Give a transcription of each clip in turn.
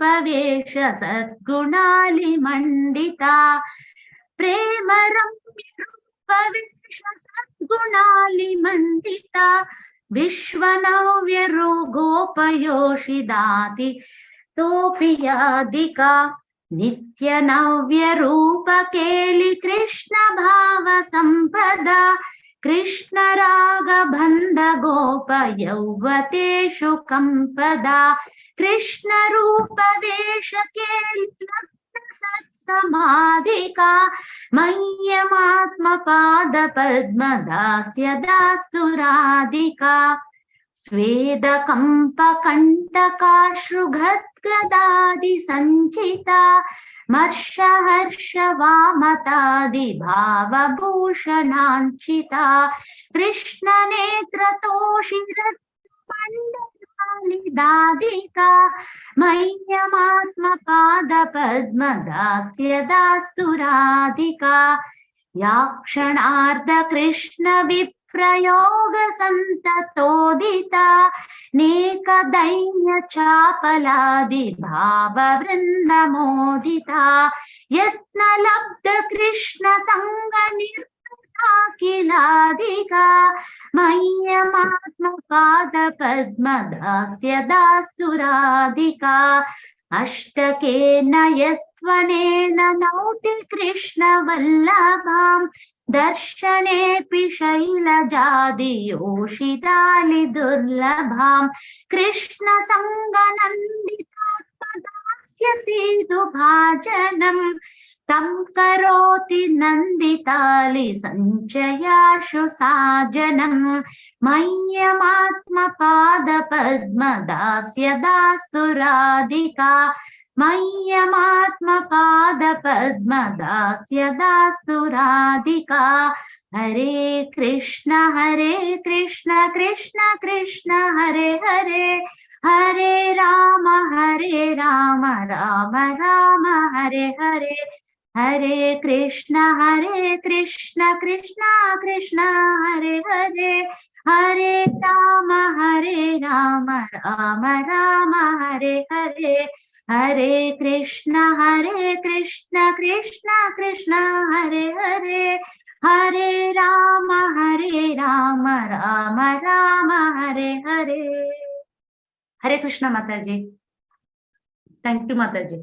रूपवेश सद्गुणालिमण्डिता प्रेमरम्यरूपवेश सद्गुणालिमण्डिता विश्वनव्यरोगोपयोषिदाति तोपियादिका नित्यनव्यरूपकेलि कृष्ण भाव संपदा कृष्ण रागबन्ध गोप यौवतेषु कंपदा कृष्ण रूपवेश केलि सत्समाधिका मह्यमात्मपाद पद्मदास्य दास्तु राधिका स्वेदकम्पकण्टकाश्रुगद्गदादि सञ्चिता मर्षहर्ष वामतादि भावभूषणाञ्चिता कृष्णनेत्रतोषिरत्नमण्डलानिदादिका मह्यमात्मपाद पद्मदास्य दास्तु राधिका या क्षणार्ध कृष्ण प्रयोग संततोदिता नेकदैन्य चापलादि भाव वृंदमोदिता यत्न लब्ध कृष्ण संग निर्गता किलादिका मह्यमात्मपाद पद्मदास्य दास्तु राधिका अष्टकेन यस्त्वनेन नौति कृष्ण वल्लभाम् दर्शनेऽपि शैलजादियोषितालि दुर्लभाम् कृष्ण संगनन्दितात्मदास्य सीधुभाजनम् तं करोति नन्दितालि सञ्चयाशु साजनम् मह्यमात्मपाद पद्मदास्य दास्तु राधिका मह्यमात्मपाद पद्मदास्य दास्तु राधिका हरे कृष्ण कृष्ण कृष्ण हरे हरे हरे राम राम राम हरे हरे हरे कृष्ण कृष्ण कृष्ण हरे हरे हरे राम राम राम हरे हरे हरे कृष्ण कृष्ण कृष्ण हरे हरे हरे राम राम राम हरे हरे हरे कृष्ण माताजी थैंक यू माताजी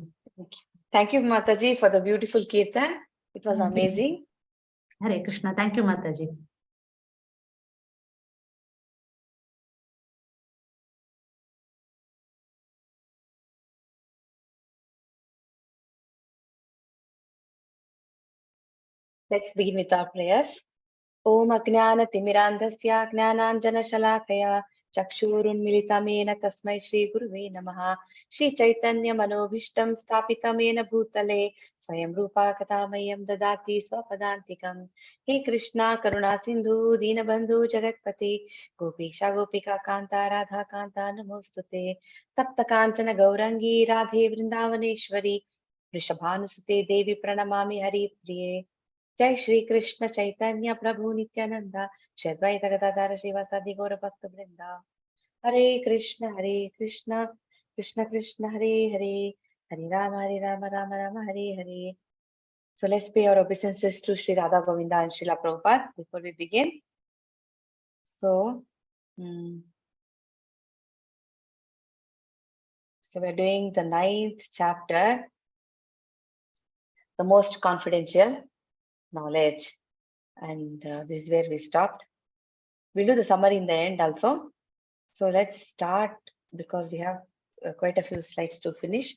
Thank you, Mataji, for the beautiful kirtan. It was amazing. Hare Krishna. Thank you, Mataji. Let's begin with our prayers. Om Ajnana Timirandhasya Jnananjana Shalakaya Chakshurunmilitamena Tasmai Shri Guruve Namaha Shri Chaitanya Manobhishtam Sthapitamena Bhutale Swayam Rupa Katamayam Dadati Swapadantikam He Krishna Karuna Sindhu Dinabandhu Jagatpati Gopisha Gopika Kanta Radha Kanta Namostute Tapta Kanchana Gaurangi Radhe Vrindavaneshwari Vrishabhanusute Devi Pranamami Hari Priye जय श्री कृष्ण चैतन्य प्रभु नित्यानंद श्री अद्वैत गदाधर श्रीवासादि गौर भक्त वृंदा हरे Krishna Krishna Krishna Hare Hare Hare Ram Ram Ram Hare Hare. So let's pay our obeisances to Sri Radha Govinda and Srila Prabhupada before we begin. So we're doing the 9th chapter, the most confidential knowledge, and this is where we stopped. We'll do the summary in the end also. So let's start because we have quite a few slides to finish.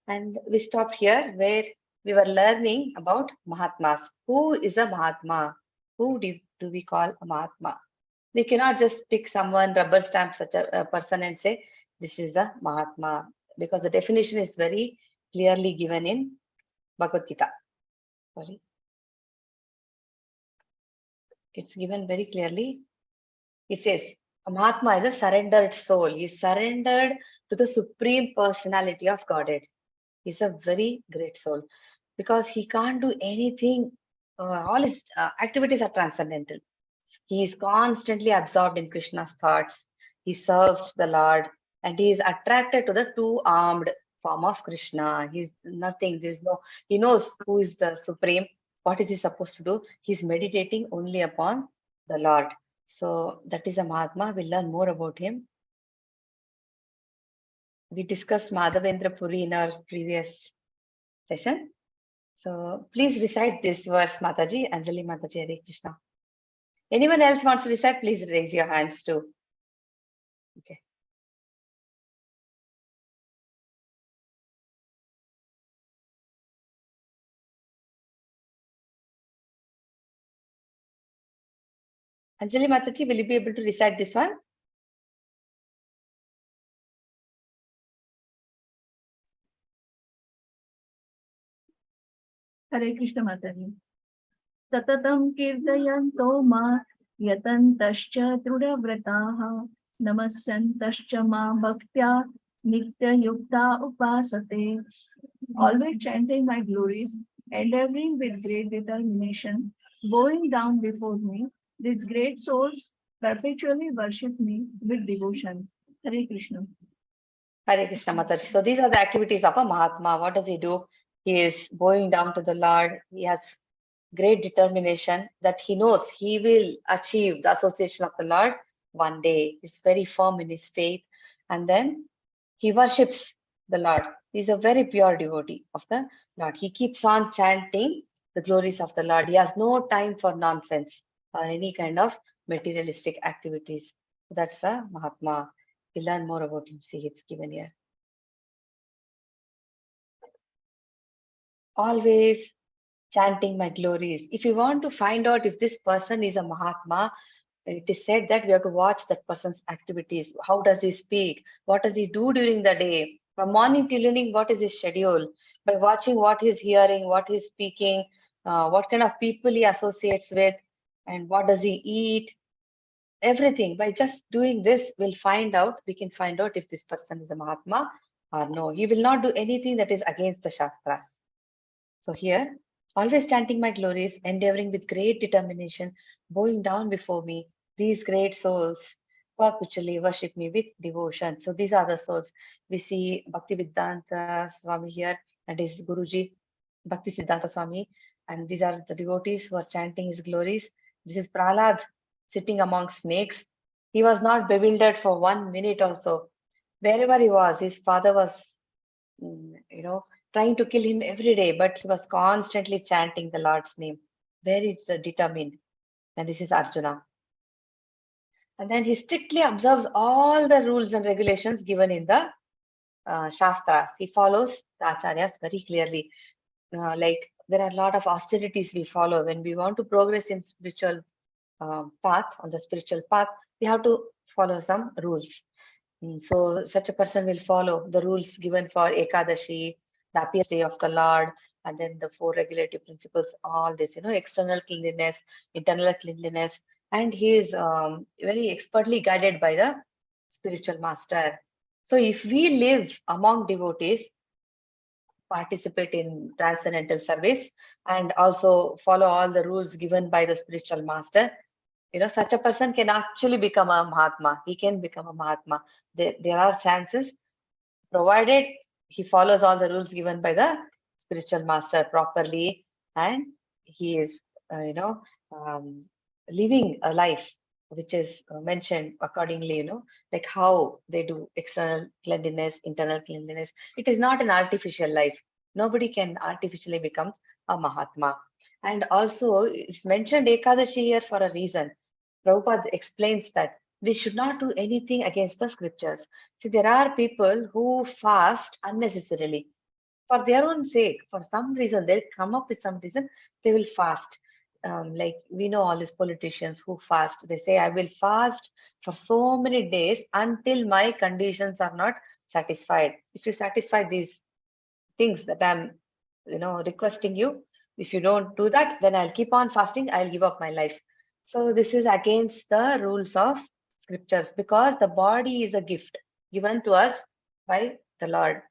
And we stopped here where we were learning about Mahatmas. Who is a Mahatma? Who do we call a Mahatma? We cannot just pick someone, rubber stamp such a person and say, this is a Mahatma. Because the definition is very clearly given in Bhagavad Gita. Sorry. It's given very clearly. It says, a Mahatma is a surrendered soul. He is surrendered to the Supreme Personality of Godhead. He is a very great soul because he can't do anything. All his activities are transcendental. He is constantly absorbed in Krishna's thoughts. He serves the Lord and he is attracted to the two-armed form of Krishna. He's nothing. There's no, he knows who is the supreme. What is he supposed to do? He's meditating only upon the Lord. So that is a Mahatma. We'll learn more about him. We discussed Madhavendra Puri in our previous session. So please recite this verse, Mataji, Anjali Mataji, Hare Krishna. Anyone else wants to recite, please raise your hands too. Okay. Anjali Mataji, will you be able to recite this one? Hare Krishna Mataji. Satatam kirtayanto ma yatantascha trudavrataha namasyantascha ma bhaktya nitya yukta upasate. Always chanting my glories, endeavoring with great determination, bowing down before me, these great souls perpetually worship me with devotion. Hare Krishna. Hare Krishna Mataji. So these are the activities of a Mahatma. What does he do? He is bowing down to the Lord. He has great determination that he knows he will achieve the association of the Lord one day. He's very firm in his faith. And then he worships the Lord. He's a very pure devotee of the Lord. He keeps on chanting the glories of the Lord. He has no time for nonsense or any kind of materialistic activities. That's a Mahatma. We learn more about him. See, it's given here. Always chanting my glories. If you want to find out if this person is a Mahatma, it is said that we have to watch that person's activities. How does he speak? What does he do during the day? From morning till evening, what is his schedule? By watching what he's hearing, what he's speaking, what kind of people he associates with, and what does he eat, everything. By just doing this, we can find out if this person is a Mahatma or no. He will not do anything that is against the Shastras. So here, always chanting my glories, endeavoring with great determination, bowing down before me, these great souls perpetually worship me with devotion. So these are the souls. We see Bhakti Vedanta Swami here and his Guruji, Bhakti Siddhanta Swami. And these are the devotees who are chanting his glories. This is Prahlad sitting among snakes. He was not bewildered for 1 minute also. Wherever he was, his father was, trying to kill him every day, but he was constantly chanting the Lord's name, very determined. And this is Arjuna. And then he strictly observes all the rules and regulations given in the Shastras. He follows the Acharyas very clearly. Like there are a lot of austerities we follow when we want to progress in spiritual path, on the spiritual path, we have to follow some rules. So such a person will follow the rules given for Ekadashi, the happiest day of the Lord, and then the 4 regulative principles, all this, external cleanliness, internal cleanliness, and he is very expertly guided by the spiritual master. So if we live among devotees, participate in transcendental service, and also follow all the rules given by the spiritual master, such a person can actually become a Mahatma. He can become a Mahatma. There are chances, provided he follows all the rules given by the spiritual master properly, and he is, living a life which is mentioned accordingly, like how they do external cleanliness, internal cleanliness. It is not an artificial life. Nobody can artificially become a Mahatma. And also, it's mentioned Ekadashi here for a reason. Prabhupada explains that we should not do anything against the scriptures. See, there are people who fast unnecessarily for their own sake. For some reason, they'll come up with some reason, they will fast. Like we know all these politicians who fast. They say, I will fast for so many days until my conditions are not satisfied. If you satisfy these things that I'm, requesting you, if you don't do that, then I'll keep on fasting. I'll give up my life. So this is against the rules of scriptures, because the body is a gift given to us by the Lord.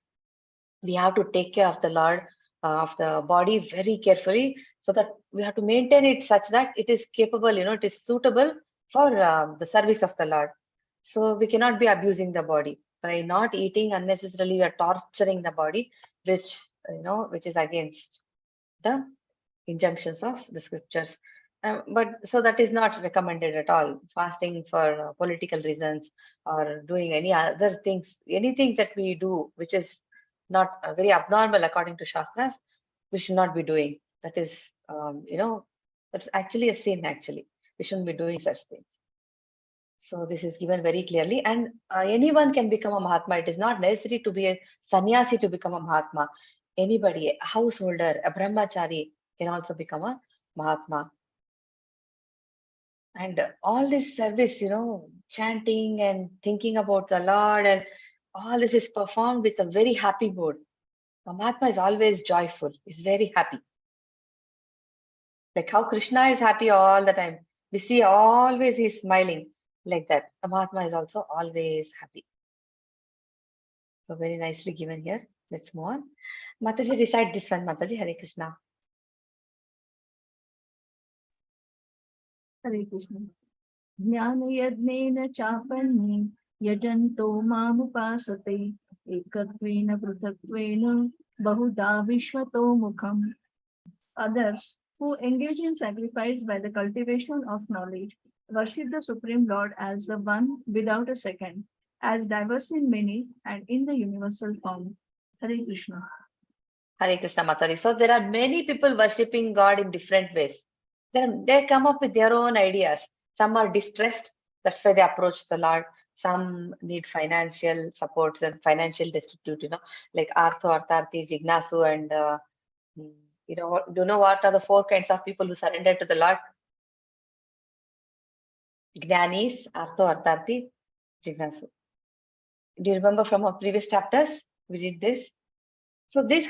We have to take care of the Lord, of the body very carefully, so that we have to maintain it such that it is capable, it is suitable for the service of the Lord. So we cannot be abusing the body. By not eating unnecessarily, we are torturing the body, which which is against the injunctions of the scriptures. But so that is not recommended at all. Fasting for political reasons or doing any other things, anything that we do which is not very abnormal according to Shastras, we should not be doing. That is, that's actually a sin. Actually, we shouldn't be doing such things. So this is given very clearly, and anyone can become a Mahatma. It is not necessary to be a sannyasi to become a Mahatma. Anybody, a householder, a brahmachari can also become a Mahatma. And all this service, chanting and thinking about the Lord, and all this is performed with a very happy mood. A Mahatma is always joyful, is very happy. Like how Krishna is happy all the time. We see always he's smiling like that. A Mahatma is also always happy. So very nicely given here. Let's move on. Mataji, recite this one, Mataji. Hare Krishna. Hare Krishna. Jnana chapanye yajanto mamupasate ekatvena pruthatvena bahuda vishvato mukham. Others who engage in sacrifice by the cultivation of knowledge worship the Supreme Lord as the one without a second, as diverse in many and in the universal form. Hare Krishna. Hare Krishna, Mataji. So there are many people worshipping God in different ways. They come up with their own ideas. Some are distressed, that's why they approach the Lord. Some need financial support and financial destitute, like Artho, Artharthi, Jignasu, and do you know what are the 4 kinds of people who surrender to the Lord? Jnanis, Artho, Artharthi, Jignasu. Do you remember from our previous chapters? We did this. So these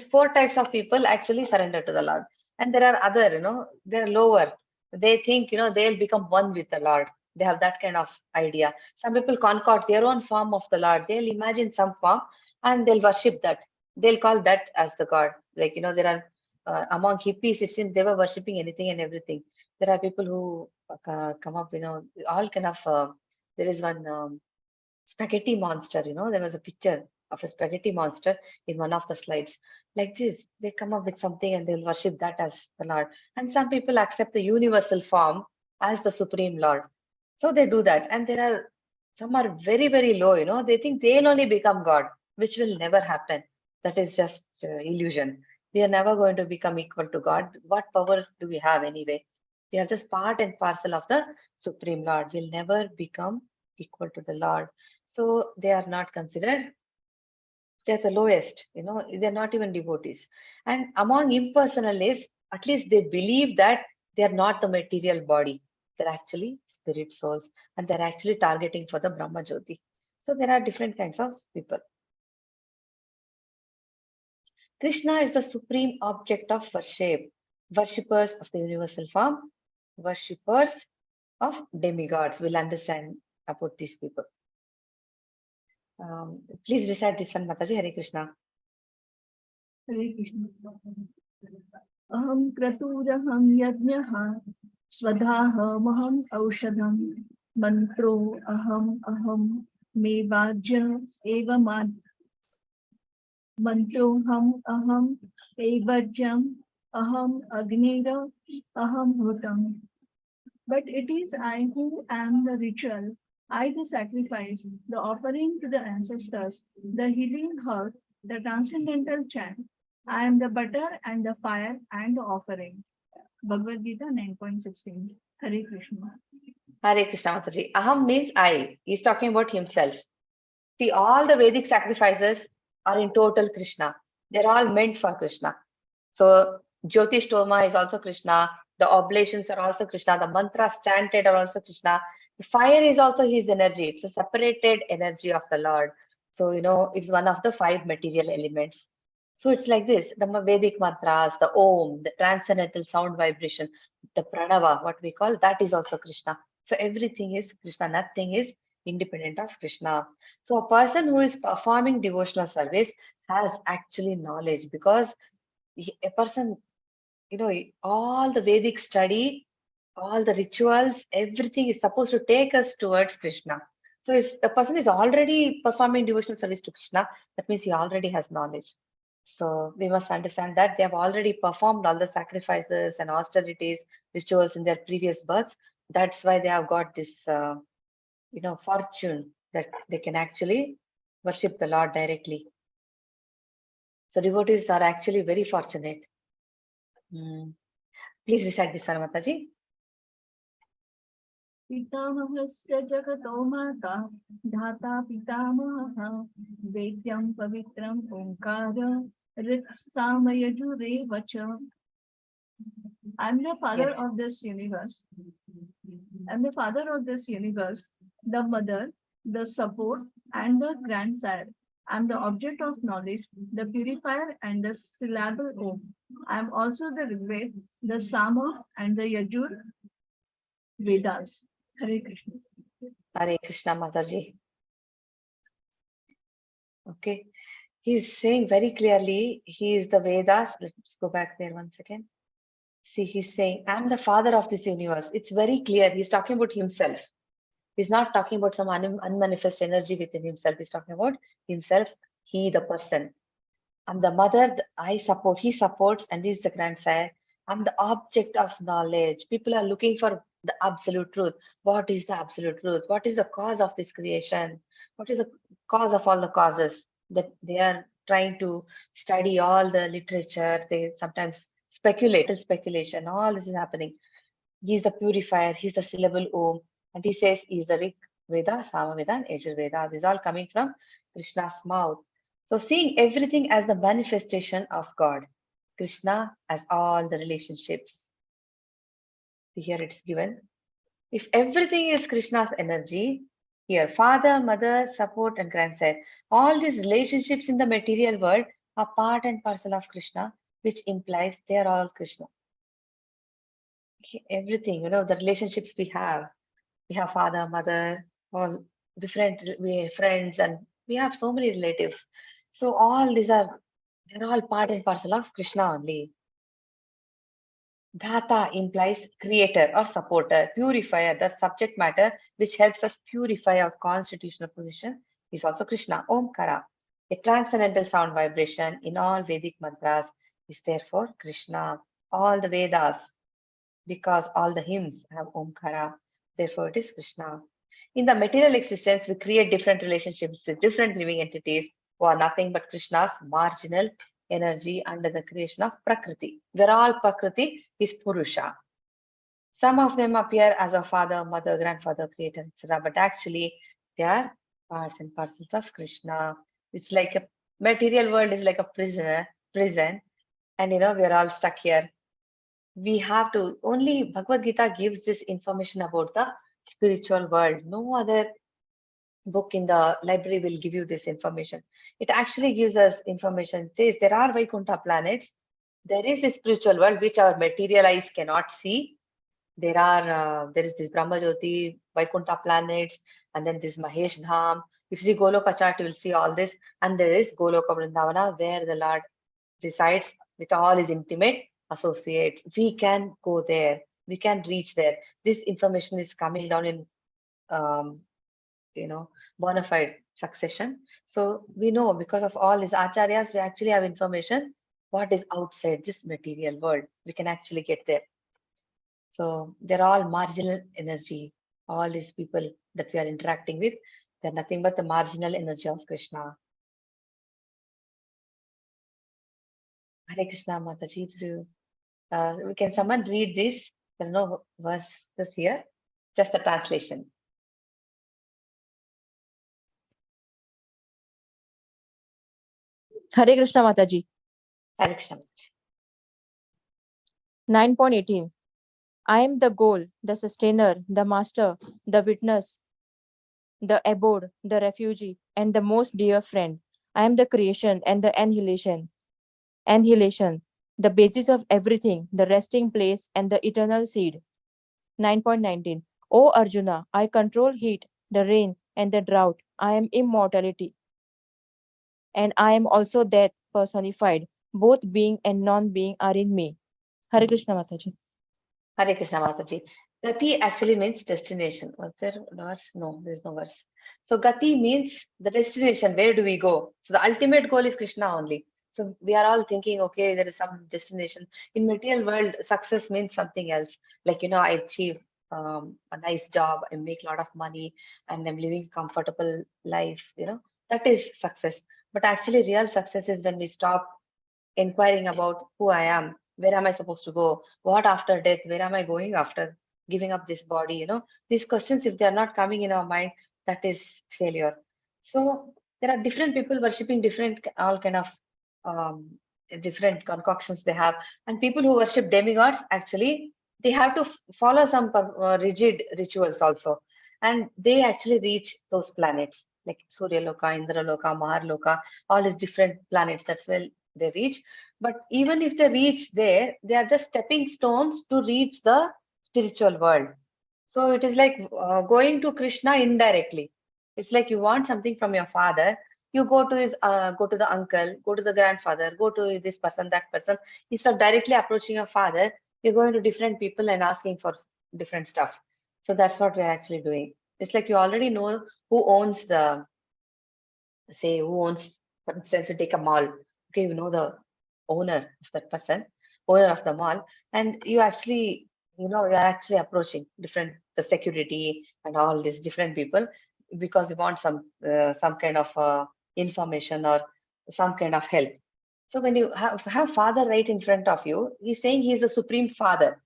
4 types of people actually surrender to the Lord. And there are other, they're lower. They think, they'll become one with the Lord. They have that kind of idea. Some people concoct their own form of the Lord. They'll imagine some form and they'll worship that. They'll call that as the God. Like, there are among hippies, it seems they were worshipping anything and everything. There are people who come up, all kind of, there is one spaghetti monster, there was a picture of a spaghetti monster in one of the slides. Like this, they come up with something and they'll worship that as the Lord. And some people accept the universal form as the Supreme Lord. So they do that. And some are very, very low, they think they'll only become God, which will never happen. That is just illusion. We are never going to become equal to God. What power do we have anyway? We are just part and parcel of the Supreme Lord. We'll never become equal to the Lord. So they are not considered. They're the lowest, they're not even devotees. And among impersonalists, at least they believe that they're not the material body. They're actually spirit souls, and they're actually targeting for the Brahma Jyoti. So there are different kinds of people. Krishna is the supreme object of worship. Worshippers of the universal form, worshippers of demigods. We'll understand about these people. Please recite this one, Mataji. Hare Krishna. Hare Krishna. Aham kraturaham yajnaha swadhaha maham aushadham mantro aham me vajya evamad mantro aham evajyam aham agnira aham hutam. But it is I who am the ritual, I the sacrifice, the offering to the ancestors, the healing herb, the transcendental chant. I am the butter and the fire and the offering. Bhagavad Gita 9.16. Hare Krishna. Hare Krishna, Mataji. Aham means I. He's talking about himself. See, all the Vedic sacrifices are in total Krishna. They're all meant for Krishna. So Jyotish Toma is also Krishna. The oblations are also Krishna. The mantras chanted are also Krishna. The fire is also his energy. It's a separated energy of the Lord. So, it's one of the 5 material elements. So it's like this, the Vedic mantras, the Om, the transcendental sound vibration, the Pranava, what we call, that is also Krishna. So everything is Krishna. Nothing is independent of Krishna. So a person who is performing devotional service has actually knowledge, because a person, all the Vedic study, all the rituals, everything is supposed to take us towards Krishna. So if a person is already performing devotional service to Krishna, that means he already has knowledge. So we must understand that they have already performed all the sacrifices and austerities, rituals in their previous births. That's why they have got this, fortune that they can actually worship the Lord directly. So devotees are actually very fortunate. Please recite this, Mataji. पितामहस्य जगतो माता धाता पितामहः वेद्यं पवित्रम् ओंकार ऋक्सामयजुरेव च. I'm the father Yes. of this universe. I'm the father of this universe, the mother, the support, and the grandsire. I'm the object of knowledge, the purifier, and the syllable Om. I'm also the Rigved, the Sama, and the Yajur Vedas. Hare Krishna. Hare Krishna, Mataji. Okay. He's saying very clearly, he is the Vedas. Let's go back there one second. See, he's saying, I'm the father of this universe. It's very clear. He's talking about himself. He's not talking about some unmanifest energy within himself. He's talking about himself, he, the person. I'm the mother, I support, he supports, and he's the grandsire. I'm the object of knowledge. People are looking for the absolute truth. What is the absolute truth? What is the cause of this creation? What is the cause of all the causes? That they are trying to study all the literature. They sometimes speculation. All this is happening. He's the purifier. He's the syllable Om. And he says he's the Rig Veda, Samaveda, and Yajur Veda. This is all coming from Krishna's mouth. So seeing everything as the manifestation of God. Krishna as all the relationships. Here it's given. If everything is Krishna's energy, here father, mother, support, and grandsire, all these relationships in the material world are part and parcel of Krishna, which implies they are all Krishna. Everything, the relationships we have father, mother, all different, we have friends, and we have so many relatives. So all these they're all part and parcel of Krishna only. Dhata implies creator or supporter, purifier, the subject matter which helps us purify our constitutional position is also Krishna. Omkara, a transcendental sound vibration in all Vedic mantras, is therefore Krishna. All the Vedas, because all the hymns have Omkara, therefore it is Krishna. In the material existence, we create different relationships with different living entities who are nothing but Krishna's marginal energy under the creation of Prakriti. Where all Prakriti is Purusha. Some of them appear as a father, mother, grandfather, creator, etc. But actually, they are parts and parcels of Krishna. It's like a material world is like a prison, and we are all stuck here. We have to, only Bhagavad Gita gives this information about the spiritual world. No other book in the library will give you this information. It actually gives us information. It says there are Vaikuntha planets. There is a spiritual world which our material eyes cannot see. There is this Brahma Jyoti, Vaikuntha planets, and then this Mahesh Dham. If you see Goloka chart, you will see all this. And there is Goloka Vrindavana, where the Lord resides with all his intimate associates. We can go there. We can reach there. This information is coming down in bona fide succession. So we know, because of all these acharyas, we actually have information what is outside this material world. We can actually get there. So they're all marginal energy. All these people that we are interacting with, they're nothing but the marginal energy of Krishna. Hare Krishna, Mataji. Can someone read this? There are no verses here, just the translation. Hare Krishna Mataji. Hare Krishna. 9.18. I am the goal, the sustainer, the master, the witness, the abode, the refugee, and the most dear friend. I am the creation and the annihilation, the basis of everything, the resting place and the eternal seed. 9.19. O Arjuna, I control heat, the rain, and the drought. I am immortality. And I am also death personified. Both being and non-being are in me. Hare Krishna Mataji. Hare Krishna, Mataji. Gati actually means destination. Was there a verse? No, there is no verse. So Gati means the destination. Where do we go? So the ultimate goal is Krishna only. So we are all thinking, okay, there is some destination. In material world, success means something else. Like, I achieve a nice job, I make a lot of money, and I'm living comfortable life. That is success. But actually, real success is when we stop inquiring about who I am, where am I supposed to go, what after death, where am I going after giving up this body. These questions, if they are not coming in our mind, that is failure. So there are different people worshipping different, all kind of um, different concoctions they have. And people who worship demigods, actually they have to follow some rigid rituals also, and they actually reach those planets like Surya Loka, Indra Loka, Mahar Loka, all these different planets. That's where they reach. But even if they reach there, they are just stepping stones to reach the spiritual world. So it is like going to Krishna indirectly. It's like you want something from your father, you go to go to the uncle, go to the grandfather, go to this person, that person. Instead of directly approaching your father, you're going to different people and asking for different stuff. So that's what we're actually doing. It's like you already know who owns for instance, you take a mall. Okay, you know the owner of that person, owner of the mall, and you actually, you're actually approaching the security and all these different people because you want some kind of information or some kind of help. So when you have father right in front of you, he's saying he's the supreme father.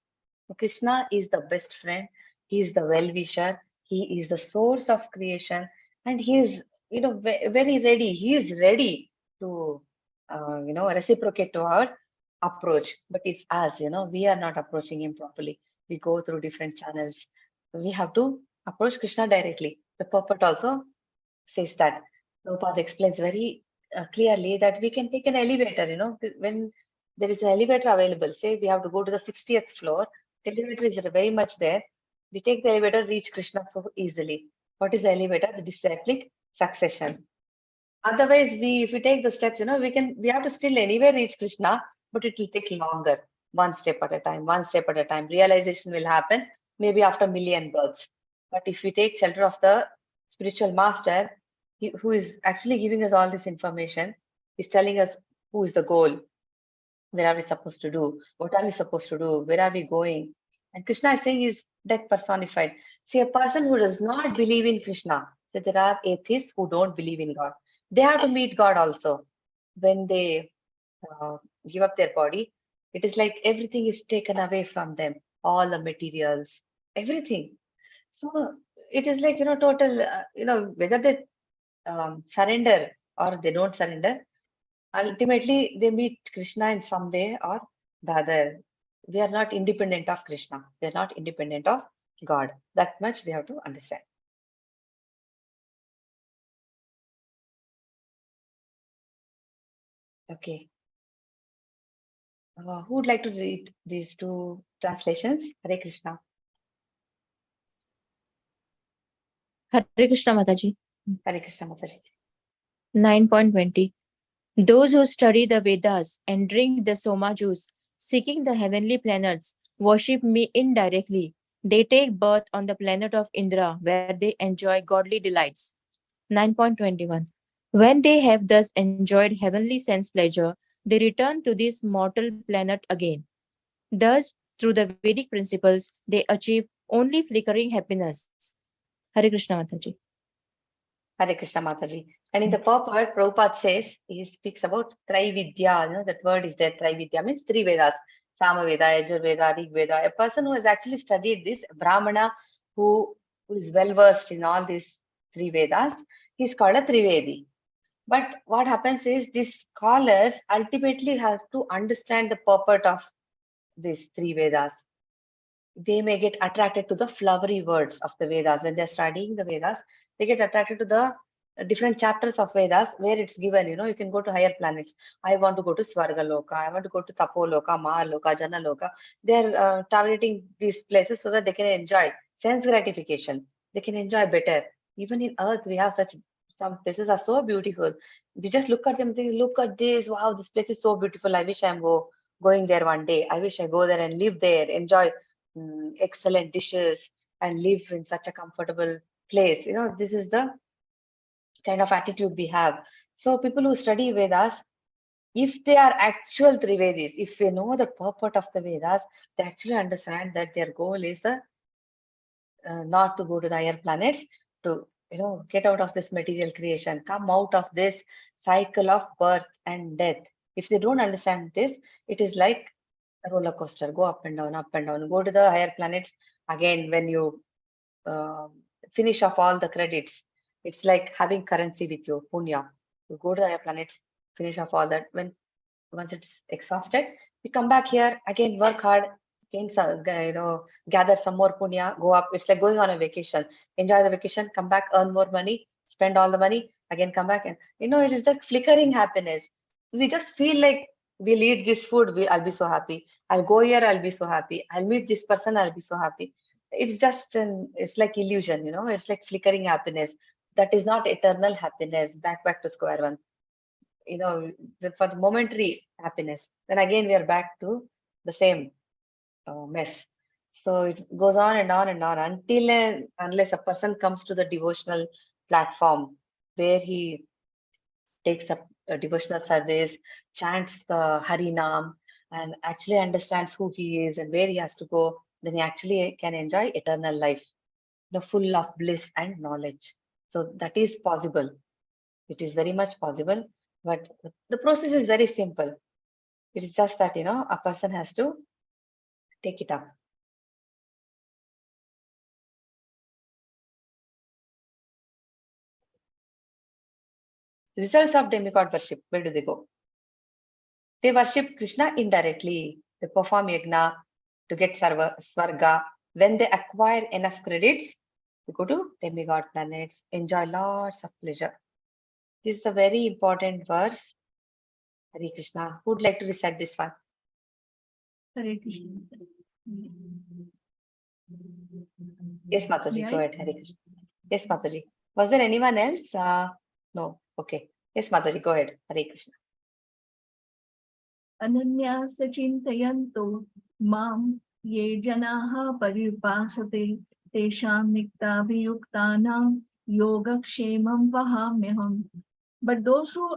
Krishna is the best friend. He is the well-wisher. He is the source of creation, and he is, very ready. He is ready to, reciprocate to our approach. But it's us, we are not approaching him properly. We go through different channels. We have to approach Krishna directly. The purport also says that. Prabhupada explains very clearly that we can take an elevator, when there is an elevator available. Say we have to go to the 60th floor, the elevator is very much there. We take the elevator, reach Krishna so easily. What is the elevator? The disciplic succession. Otherwise, if we take the steps, we have to still anywhere reach Krishna, but it will take longer. One step at a time, one step at a time. Realization will happen maybe after million births. But if we take shelter of the spiritual master, who is actually giving us all this information, is telling us who is the goal, where are we supposed to do, what are we supposed to do, where are we going. And Krishna is saying is death personified. See, a person who does not believe in Krishna, so there are atheists who don't believe in God. They have to meet God also. When they give up their body, it is like everything is taken away from them, all the materials, everything. So it is like, total, whether they surrender or they don't surrender, ultimately they meet Krishna in some way or the other. We are not independent of Krishna. We are not independent of God. That much we have to understand. Okay. Who would like to read these two translations? Hare Krishna. Hare Krishna Mataji. Hare Krishna Mataji. 9.20. Those who study the Vedas and drink the Soma juice, seeking the heavenly planets, worship me indirectly. They take birth on the planet of Indra, where they enjoy godly delights. 9.21. When they have thus enjoyed heavenly sense pleasure, they return to this mortal planet again. Thus, through the Vedic principles, they achieve only flickering happiness. Hare Krishna Mataji. Hare Krishna Mataji. And in the purport, Prabhupada says, he speaks about Trividya. That word is there. Trividya means three Vedas. Samaveda, Yajurveda, Rigveda. A person who has actually studied this, Brahmana, who is well versed in all these three Vedas, he's called a Trivedi. But what happens is these scholars ultimately have to understand the purport of these three Vedas. They may get attracted to the flowery words of the Vedas. When they're studying the Vedas, they get attracted to the different chapters of Vedas where it's given, you can go to higher planets. I want to go to Swarga Loka, I want to go to Tapo Loka, Mahar Loka, Jana Loka. They're targeting these places so that they can enjoy sense gratification. They can enjoy better. Even in Earth, we have some places are so beautiful. We just look at them and think, look at this, wow, this place is so beautiful. I wish I'm going there one day. I wish I go there and live there, enjoy excellent dishes and live in such a comfortable place. This is the kind of attitude we have. So people who study Vedas, if they are actual Trivedis, if they know the purport of the Vedas, they actually understand that their goal is not to go to the higher planets, to get out of this material creation, come out of this cycle of birth and death. If they don't understand this, it is like a roller coaster, go up and down, go to the higher planets. Again, when you finish off all the credits, it's like having currency with you, punya. You go to the higher planets, finish off all that. Once it's exhausted, we come back here again, work hard, again, gather some more punya, go up. It's like going on a vacation. Enjoy the vacation, come back, earn more money, spend all the money, again come back, and it is that flickering happiness. We just feel like we'll eat this food, I'll be so happy. I'll go here, I'll be so happy. I'll meet this person, I'll be so happy. It's just it's like illusion, it's like flickering happiness. That is not eternal happiness. Back to square one. For the momentary happiness. Then again, we are back to the same mess. So it goes on and on and on until and unless a person comes to the devotional platform where he takes up a devotional service, chants the Hari Nam, and actually understands who he is and where he has to go, then he actually can enjoy eternal life, full of bliss and knowledge. So that is possible. It is very much possible, but the process is very simple. It is just that, a person has to take it up. Results of demigod worship, where do they go? They worship Krishna indirectly. They perform yagna to get svarga. When they acquire enough credits, they go to demigod planets, enjoy lots of pleasure. This is a very important verse. Hare Krishna. Who would like to recite this one? Hare Krishna. Yes, Mataji, go Right? ahead. Hare Krishna. Yes, Mataji. Was there anyone else? No. Okay. Yes, Mataji, go ahead. Hare Krishna. Ananya sachintayanto mam ye janaha paripasate tesham niktabhiyuktanam yogakshemam vahamyaham. But those who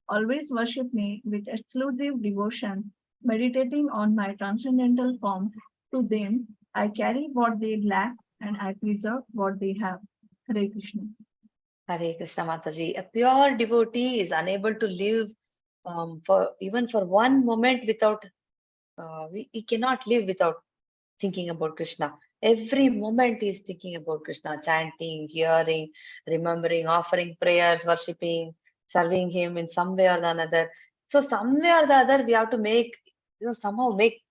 always worship me with exclusive devotion, meditating on my transcendental form, to them I carry what they lack and I preserve what they have. Hare Krishna. Hare Krishna, Mataji. A pure devotee is unable to live for one moment without, he cannot live without thinking about Krishna. Every moment is thinking about Krishna, chanting, hearing, remembering, offering prayers, worshipping, serving him in some way or the another. So some way or the other, we have to make, somehow make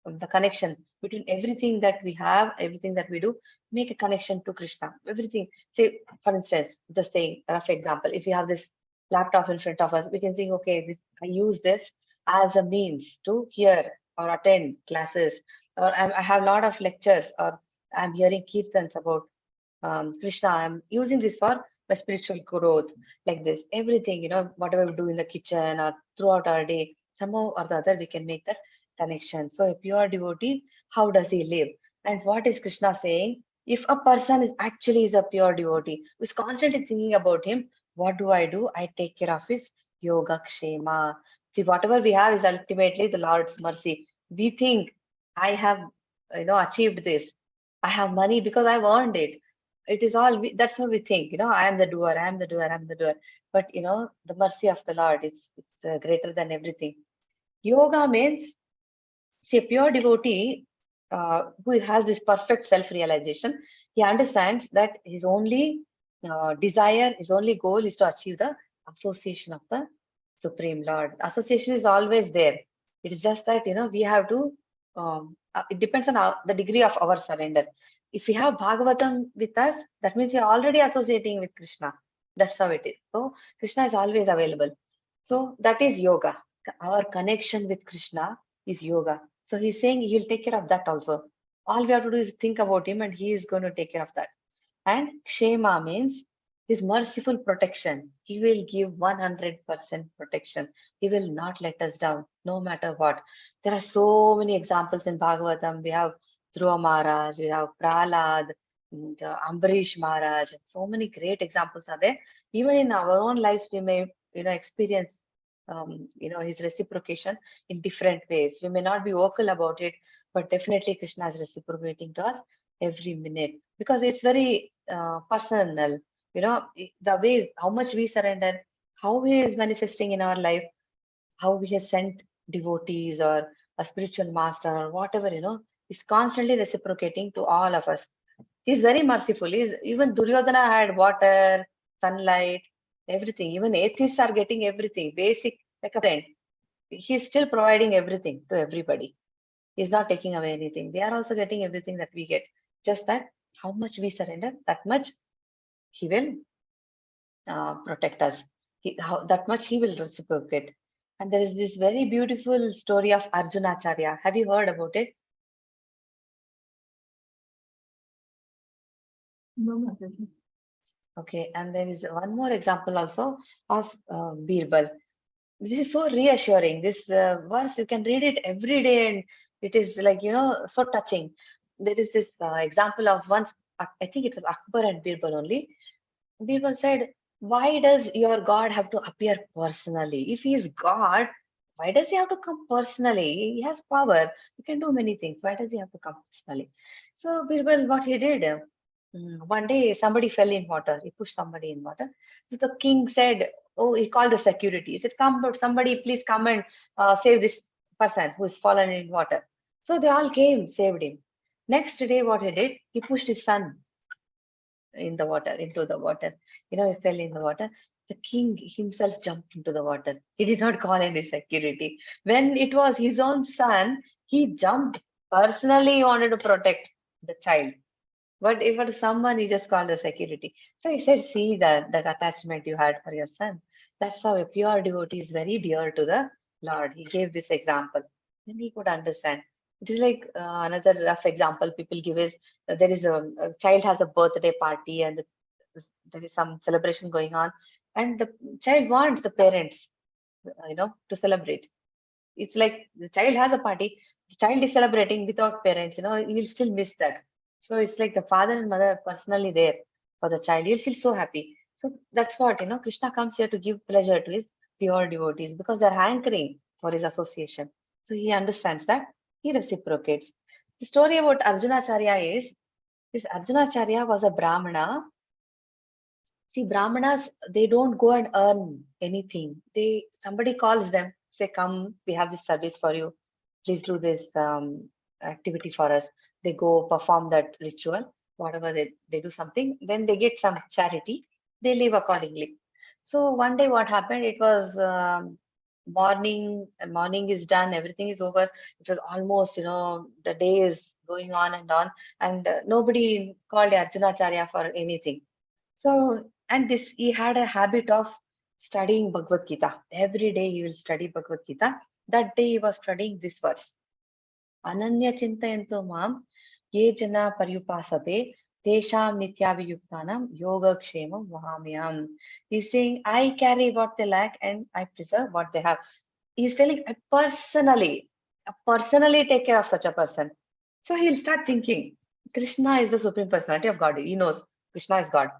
the connection between everything that we have, everything that we do, make a connection to Krishna. Everything. Say, for instance, just saying a rough example, if you have this laptop in front of us, we can think, okay, I use this as a means to hear or attend classes, or I have a lot of lectures, or I'm hearing kirtans about Krishna. I'm using this for my spiritual growth, like this. Everything, whatever we do in the kitchen or throughout our day, somehow or the other, we can make that connection. So a pure devotee, how does he live? And what is Krishna saying? If a person is a pure devotee, who is constantly thinking about him, what do? I take care of his yoga kshema. See, whatever we have is ultimately the Lord's mercy. We think I have, achieved this. I have money because I've earned it. It is all, that's how we think, I am the doer, I am the doer, I am the doer. But, the mercy of the Lord, it's greater than everything. Yoga means, see, a pure devotee who has this perfect self-realization, he understands that his only desire, his only goal is to achieve the association of the Supreme Lord. Association is always there. It is just that, we have to, it depends on the degree of our surrender. If we have Bhagavatam with us, that means we are already associating with Krishna. That's how it is. So Krishna is always available. So that is yoga. Our connection with Krishna is yoga. So he's saying he'll take care of that also. All we have to do is think about him and he is going to take care of that. And Kshema means his merciful protection. He will give 100% protection. He will not let us down, no matter what. There are so many examples in Bhagavatam. We have Dhruva Maharaj, we have Prahlad, the Ambarish Maharaj, and so many great examples are there. Even in our own lives, we may, experience, his reciprocation in different ways. We may not be vocal about it, but definitely Krishna is reciprocating to us every minute because it's very personal. The way how much we surrender, how he is manifesting in our life, how he has sent devotees or a spiritual master or whatever, is constantly reciprocating to all of us. He's very merciful. Even Duryodhana had water, sunlight, everything. Even atheists are getting everything, basic, like a friend. He's still providing everything to everybody. He's not taking away anything. They are also getting everything that we get. Just that how much we surrender, that much he will protect us. That much he will reciprocate. And there is this very beautiful story of Arjunacharya. Have you heard about it? No, Mataji. Okay, and there is one more example also of Birbal. This is so reassuring. This verse, you can read it every day and it is like, so touching. There is this example of once, I think it was Akbar and Birbal only. Birbal said, why does your God have to appear personally? If he is God, why does he have to come personally? He has power. He can do many things. Why does he have to come personally? So Birbal, what he did, one day somebody fell in water. He pushed somebody in water. So the king said, oh, he called the security. He said, come, but somebody please come and save this person who is fallen in water. So they all came, saved him. Next day, what he did, he pushed his son into the water. He fell in the water. The king himself jumped into the water. He did not call any security. When it was his own son, he jumped personally, he wanted to protect the child. But if it was someone, he just called the security. So he said, see that attachment you had for your son. That's how a pure devotee is very dear to the Lord. He gave this example. Then he could understand. It is like another rough example people give is there is a child has a birthday party and there is some celebration going on, and the child wants the parents, to celebrate. It's like the child has a party, the child is celebrating without parents, he will still miss that. So it's like the father and mother are personally there for the child. You'll feel so happy. So that's what, Krishna comes here to give pleasure to his pure devotees because they're hankering for his association. So he understands that, he reciprocates. The story about Arjunacharya is this Arjunacharya was a Brahmana. See, Brahmanas, they don't go and earn anything. Somebody calls them, say, come, we have this service for you. Please do this activity for us. They go perform that ritual, whatever they do something, then they get some charity. They live accordingly. So one day what happened, it was morning, and morning is done, everything is over. It was almost, the day is going on, and nobody called Arjunacharya for anything. So, and he had a habit of studying Bhagavad Gita. Every day he will study Bhagavad Gita. That day he was studying this verse. Ananya chintayanto mam ye jana paryupasate tesham nityaviyuktanam yoga kshemam vahamyam. He's saying, I carry what they lack and I preserve what they have. He's telling, I personally take care of such a person. So he'll start thinking, Krishna is the Supreme Personality of God. He knows Krishna is God.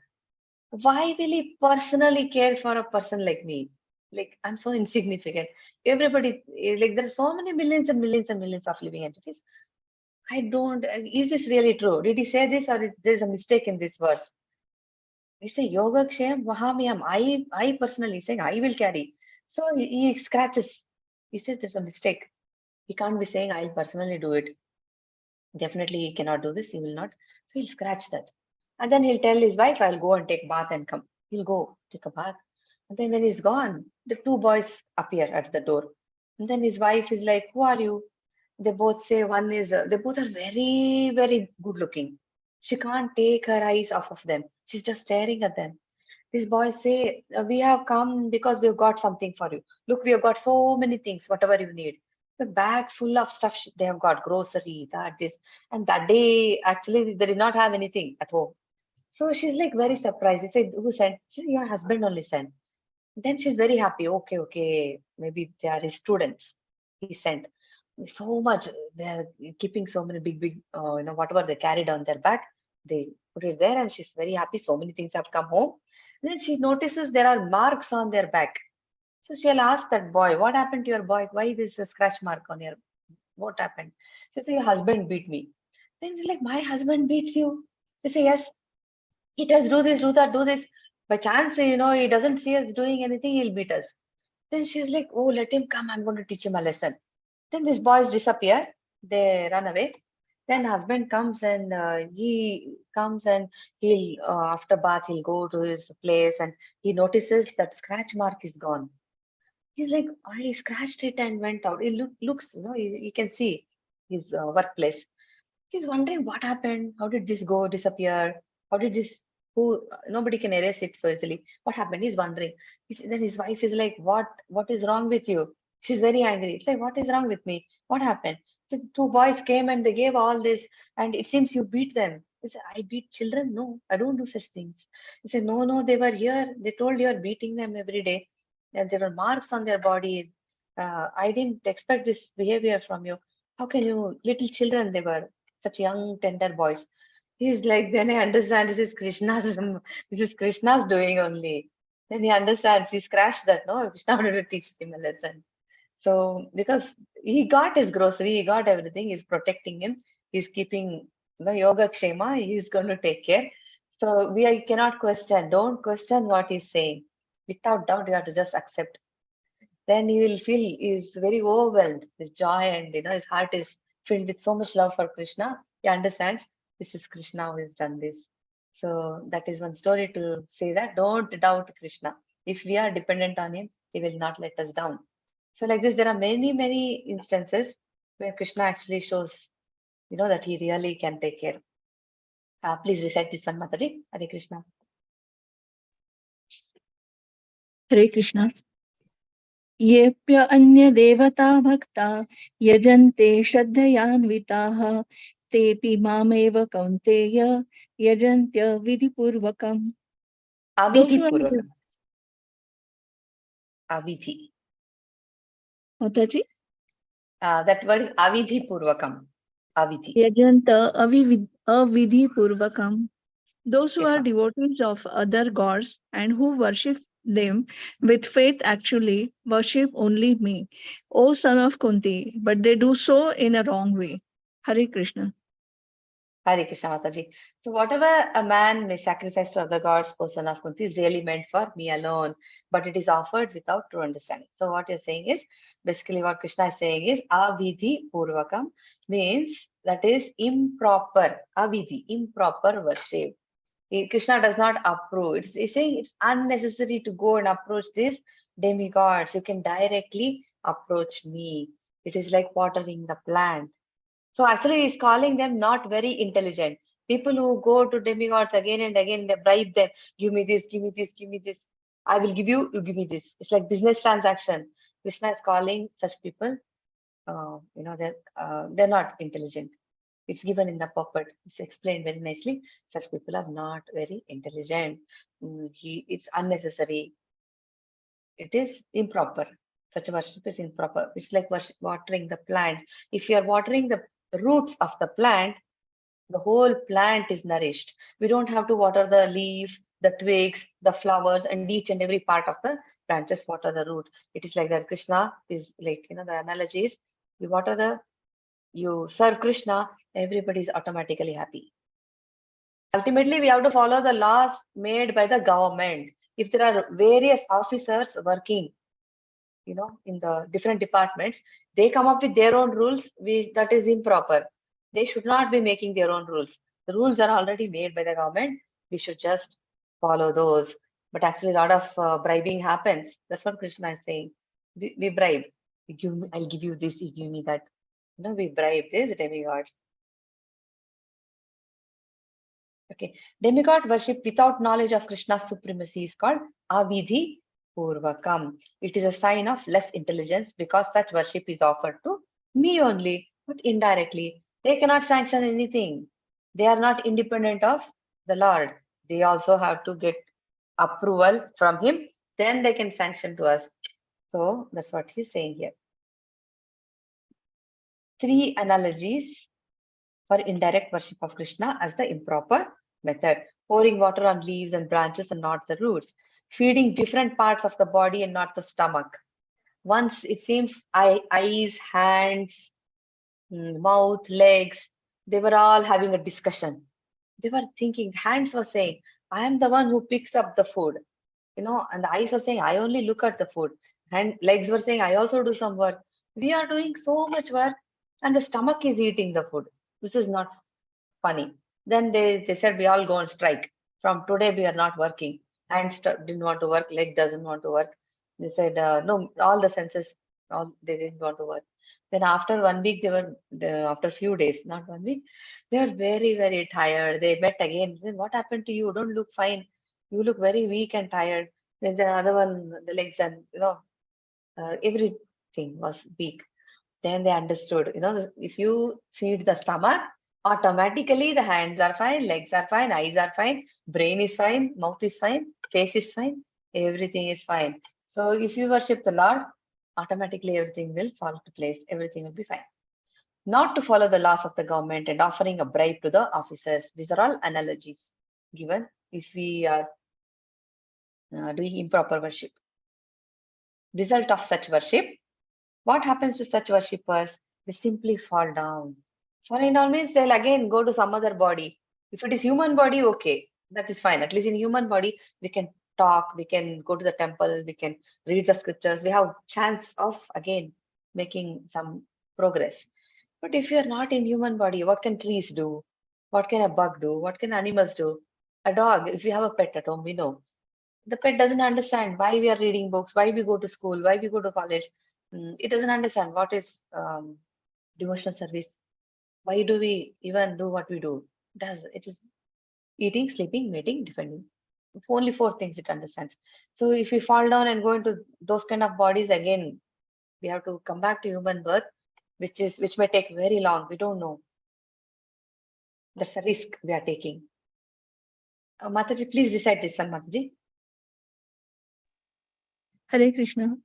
Why will he personally care for a person like me? Like, I'm so insignificant. Everybody, like, there are so many millions and millions and millions of living entities. I don't, is this really true? Did he say this or is there's a mistake in this verse? He say, Yoga Kshem Vahamyam. I personally saying, I will carry. So he scratches. He says, there's a mistake. He can't be saying, I'll personally do it. Definitely he cannot do this. He will not. So he'll scratch that. And then he'll tell his wife, I'll go and take bath and come. He'll go take a bath. And then when he's gone, the two boys appear at the door. And then his wife is like, who are you? They both say one is, they both are very, very good looking. She can't take her eyes off of them. She's just staring at them. These boys say, we have come because we've got something for you. Look, we have got so many things, whatever you need. The bag full of stuff they have got, grocery, that, this. And that day, actually, they did not have anything at home. So she's like very surprised. He said, who sent? She said, your husband only sent. Then she's very happy. Okay, maybe they are his students. He sent. so much. They're keeping so many big, whatever they carried on their back, they put it there, and she's very happy. So many things have come home. Then she notices there are marks on their back. So she'll ask that boy, "What happened to your boy? Why this scratch mark on your? What happened?" She says, "Your husband beat me." Then she's like, "My husband beats you?" They say, "Yes, he does do this, do that, do this. By chance, he doesn't see us doing anything, he'll beat us." Then she's like, "Oh, let him come. I'm going to teach him a lesson." Then these boys disappear. They run away. Then husband comes, and he comes, and he'll after bath he'll go to his place, and he notices that scratch mark is gone. He's like, I scratched it and went out. It looks, you can see his workplace. He's wondering what happened. How did this go disappear? How did this? Who? Nobody can erase it so easily. What happened? He's wondering. Then his wife is like, "What? What is wrong with you?" She's very angry. It's like, "What is wrong with me? What happened?" So two boys came and they gave all this, and it seems you beat them. He said, "I beat children? No, I don't do such things." He said, "No, no, they were here. They told you are beating them every day, and there were marks on their body. I didn't expect this behavior from you. How can you? Little children, they were." Such young, tender boys. He's like, then I understand this is Krishna's doing only. Then he understands, he scratched that, no, Krishna wanted to teach him a lesson. So, because he got his grocery, he got everything, he's protecting him, he's keeping the yoga kshema, he's going to take care. So, cannot question, don't question what he's saying. Without doubt, you have to just accept. Then he will feel is very overwhelmed with joy, and his heart is filled with so much love for Krishna. He understands this is Krishna who has done this. So that is one story to say that don't doubt Krishna. If we are dependent on him, he will not let us down. So like this, there are many, many instances where Krishna actually shows, that he really can take care. Please recite this one, Mataji. Hare Krishna. Hare Krishna. येऽप्य अन्यदेवता भक्ता यजन्ते श्रद्धयान्विताः तेऽपि मामेव कौन्तेय यजन्त्य विधिपूर्वकम्. Avidhi Purvakam. Avidhi. Mataji? That word is Avidhi Purvakam. Avidhi. Yajanta avidhi purvakam. Those who Yes, are ma'am. devotees of other gods and who worship them with faith actually worship only me, O son of Kunti, but they do so in a wrong way. Hare Krishna. Hare Krishna Mataji. So whatever a man may sacrifice to other gods, O son of Kunti, is really meant for me alone, but it is offered without true understanding. So what you're saying is, basically what Krishna is saying is, avidhi purvakam means that is improper, avidhi, improper worship. Krishna does not approve. He's saying it's unnecessary to go and approach these demigods. You can directly approach me. It is like watering the plant. So actually, he's calling them not very intelligent. People who go to demigods again and again, they bribe them. Give me this, give me this, give me this. I will give you, you give me this. It's like business transaction. Krishna is calling such people, they're not intelligent. It's given in the puppet. It's explained very nicely. Such people are not very intelligent. It's unnecessary. It is improper. Such a worship is improper. It's like watering the plant. If you are watering the roots of the plant, the whole plant is nourished. We don't have to water the leaf, the twigs, the flowers, and each and every part of the plant. Just water the root. It is like that. Krishna is like, the analogy is you serve Krishna, everybody is automatically happy. Ultimately, we have to follow the laws made by the government. If there are various officers working, in the different departments, they come up with their own rules. That is improper. They should not be making their own rules. The rules are already made by the government. We should just follow those. But actually, a lot of bribing happens. That's what Krishna is saying. We bribe. I'll give you this. You give me that. We bribe these demigods. Okay. Demigod worship without knowledge of Krishna's supremacy is called avidhi purvakam. It is a sign of less intelligence because such worship is offered to me only, but indirectly. They cannot sanction anything. They are not independent of the Lord. They also have to get approval from him. Then they can sanction to us. So that's what he's saying here. 3 analogies for indirect worship of Krishna as the improper method. Pouring water on leaves and branches and not the roots. Feeding different parts of the body and not the stomach. Once it seems eyes, hands, mouth, legs, they were all having a discussion. They were thinking, hands were saying, I am the one who picks up the food. And the eyes were saying, I only look at the food. And legs were saying, I also do some work. We are doing so much work and the stomach is eating the food. This is not funny. Then they said, we all go on strike. From today, we are not working. Hands didn't want to work, leg doesn't want to work. They said, no, all the senses, they didn't want to work. Then after 1 week, after a few days, not 1 week, they were very, very tired. They met again. They said, what happened to you? You don't look fine. You look very weak and tired. Then the other one, the legs and, everything was weak. Then they understood, if you feed the stomach, automatically the hands are fine, legs are fine, eyes are fine, brain is fine, mouth is fine, face is fine, everything is fine. So if you worship the Lord, automatically everything will fall into place, everything will be fine. Not to follow the laws of the government and offering a bribe to the officers. These are all analogies given if we are doing improper worship. Result of such worship. What happens to such worshippers? They simply fall down. Falling down means they'll again go to some other body. If it is human body, okay, that is fine. At least in human body, we can talk, we can go to the temple, we can read the scriptures. We have chance of again making some progress. But if you're not in human body, what can trees do? What can a bug do? What can animals do? A dog, if you have a pet at home, we know. The pet doesn't understand why we are reading books, why we go to school, why we go to college. It doesn't understand what is devotional service. Why do we even do what we do? It is eating, sleeping, mating, defending. Only 4 things it understands. So if we fall down and go into those kind of bodies again, we have to come back to human birth, which may take very long. We don't know. That's a risk we are taking. Mataji, please recite this one, Mataji. Hare Krishna.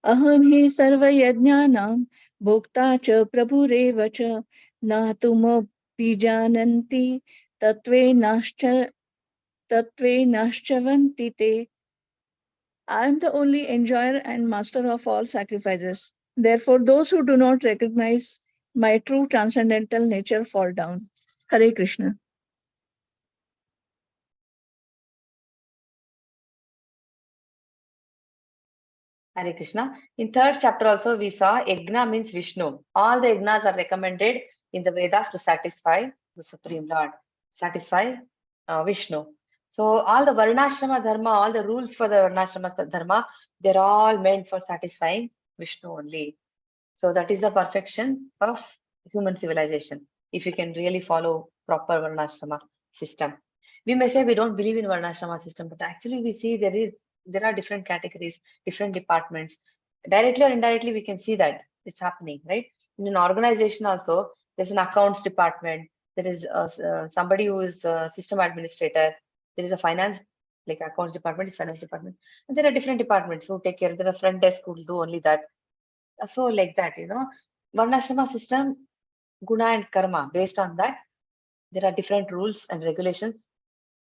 Aham hi sarva yajnanam bhokta cha prabhurev cha na tumapi jananti tatve naschyavanti te. I am the only enjoyer and master of all sacrifices. Therefore, those who do not recognize my true transcendental nature fall down. Hare Krishna. Hare Krishna. In 3rd chapter also we saw Yajna means Vishnu. All the Yajnas are recommended in the Vedas to satisfy the Supreme Lord, satisfy Vishnu. So all the Varnashrama Dharma, all the rules for the Varnashrama Dharma, they're all meant for satisfying Vishnu only. So that is the perfection of human civilization, if you can really follow proper Varnashrama system. We may say we don't believe in Varnashrama system, but actually we see there are different categories, different departments. Directly or indirectly, we can see that it's happening, right? In an organization also, there's an accounts department, there is somebody who is a system administrator, there is a finance, like accounts department is finance department, and there are different departments who take care. There are front desk who will do only that. So like that, Varnashrama system, guna and karma, based on that, there are different rules and regulations,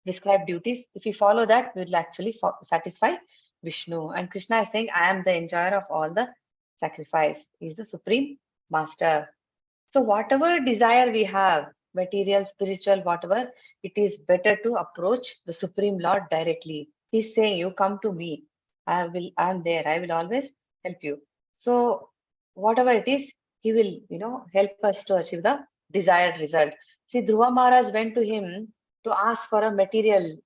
prescribed duties. If we follow that, we will actually satisfy Vishnu. And Krishna is saying, I am the enjoyer of all the sacrifice. He is the supreme master. So whatever desire we have, material, spiritual, whatever, it is better to approach the Supreme Lord directly. He's saying, you come to me. I am there. I will always help you. So whatever it is, he will, help us to achieve the desired result. See, Dhruva Maharaj went to him to ask for a material,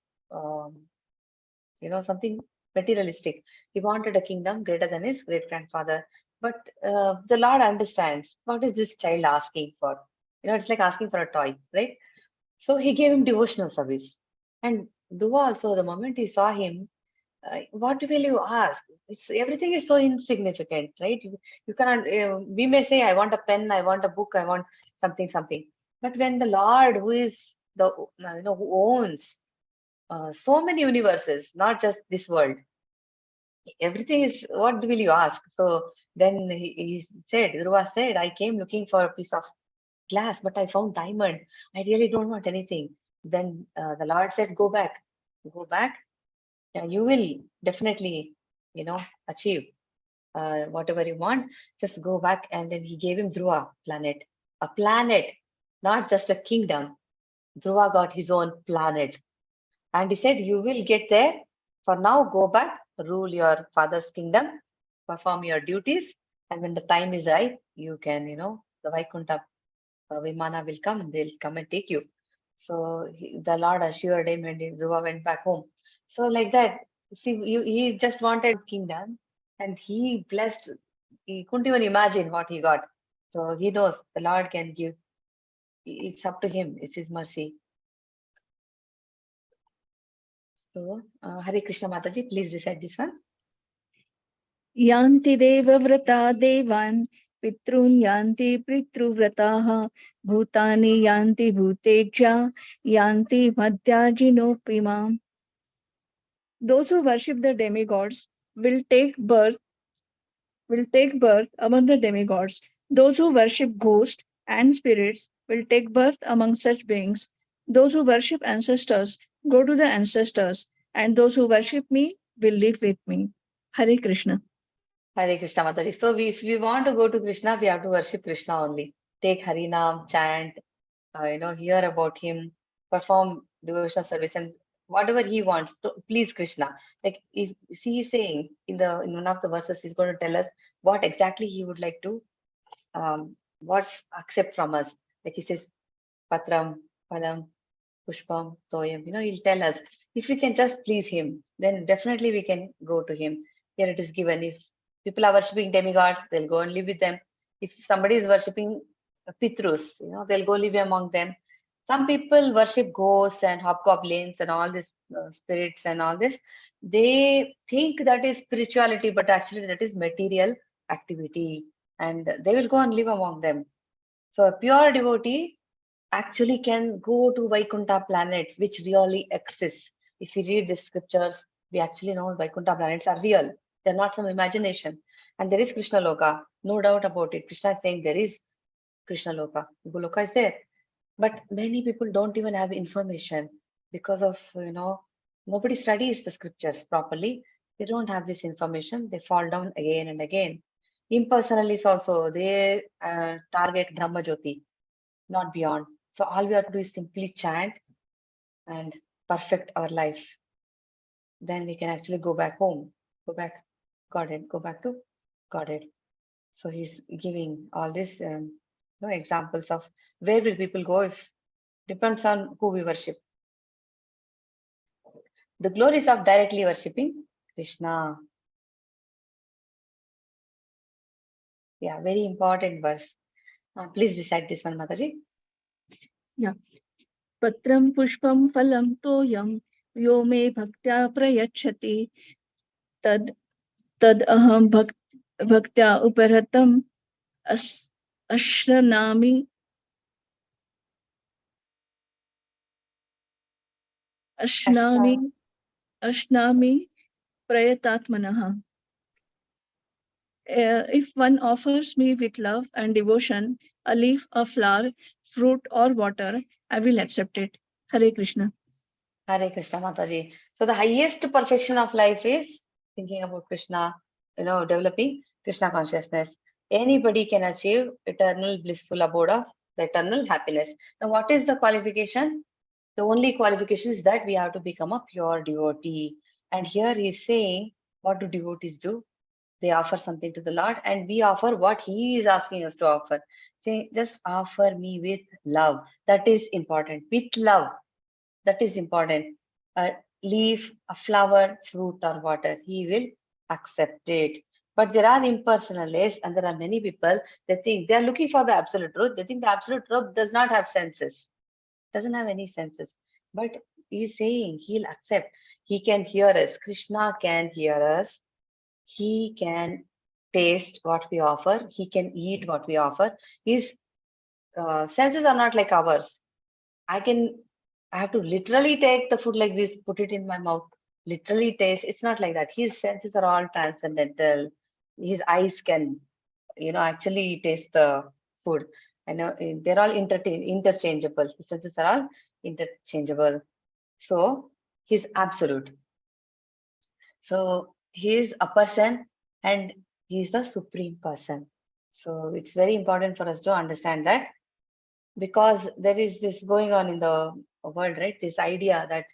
something materialistic. He wanted a kingdom greater than his great grandfather. But the Lord understands, what is this child asking for? It's like asking for a toy, right? So he gave him devotional service. And Dhruva also, the moment he saw him, what will you ask? Everything is so insignificant, right? You cannot, we may say, I want a pen, I want a book, I want something. But when the Lord, who is who owns so many universes, not just this world, everything is, what will you ask? So then he said, Dhruva said, I came looking for a piece of glass, but I found diamond. I really don't want anything. Then the Lord said, go back. Yeah, you will definitely, achieve whatever you want. Just go back. And then he gave him Dhruva planet, a planet, not just a kingdom. Dhruva got his own planet. And he said, you will get there. For now, go back, rule your father's kingdom, perform your duties. And when the time is right, you can, the Vaikuntha Vimana will come, they'll come and take you. So the Lord assured him, and Dhruva went back home. So like that, see, he just wanted kingdom, and he blessed. He couldn't even imagine what he got. So he knows the Lord can give. It's up to him. It's his mercy. So Hare Krishna Mataji, please recite this one. Yanti devavrata devan pitrun yanti pitruvrataha bhutani yanti bhuteja yanti madhyajinopimam. Those who worship the demigods will take birth among the demigods. Those who worship ghosts and spirits will take birth among such beings. Those who worship ancestors go to the ancestors, and those who worship me will live with me. Hare Krishna. Hare Krishna Mataji. So if we want to go to Krishna, we have to worship Krishna only. Take Harinam, chant, hear about him, perform devotional service, and whatever he wants to please Krishna. Like if he's saying in one of the verses, he's going to tell us what exactly he would like to what accept from us. Like he says, Patram, Palam, Pushpam, Toyam. He'll tell us if we can just please him, then definitely we can go to him. Here it is given. If people are worshipping demigods, they'll go and live with them. If somebody is worshipping Pitrus, they'll go live among them. Some people worship ghosts and hobgoblins and all these spirits and all this. They think that is spirituality, but actually that is material activity, and they will go and live among them. So a pure devotee actually can go to Vaikuntha planets, which really exist. If we read the scriptures, we actually know Vaikuntha planets are real. They're not some imagination. And there is Krishna Loka, no doubt about it. Krishna is saying there is Krishna Loka. Goloka is there. But many people don't even have information because of, nobody studies the scriptures properly. They don't have this information. They fall down again and again. Impersonalists also, they target Brahma Jyoti, not beyond. So all we have to do is simply chant and perfect our life. Then we can actually go back home, go back Godhead, go back to Godhead. So he's giving all these examples of where will people go if depends on who we worship. The glories of directly worshipping Krishna. Yeah, very important verse. Please recite this one, Mataji. Yeah. Patram pushpam phalam toyam yo me bhaktya prayachati tad aham bhaktya uparatam ashranami prayatatmanaha. If one offers me with love and devotion a leaf, a flower, fruit, or water, I will accept it. Hare Krishna. Hare Krishna Mataji. So the highest perfection of life is thinking about Krishna, developing Krishna consciousness. Anybody can achieve eternal blissful abode of the eternal happiness. Now, what is the qualification? The only qualification is that we have to become a pure devotee. And here he is saying, what do devotees do? They offer something to the Lord, and we offer what he is asking us to offer. Saying, just offer me with love. That is important. With love. That is important. A leaf, a flower, fruit, or water, he will accept it. But there are impersonalists, and there are many people, they think they are looking for the absolute truth. They think the absolute truth does not have senses, doesn't have any senses. But he's saying he'll accept. He can hear us. Krishna can hear us. He can taste what we offer. He can eat what we offer. His senses are not like ours. I have to literally take the food like this, put it in my mouth. literally taste. It's not like that. His senses are all transcendental. His eyes can, actually taste the food. I know they're all interchangeable. His senses are all interchangeable. So he's absolute. So he is a person and he is the supreme person. So it's very important for us to understand that, because there is this going on in the world, right? This idea that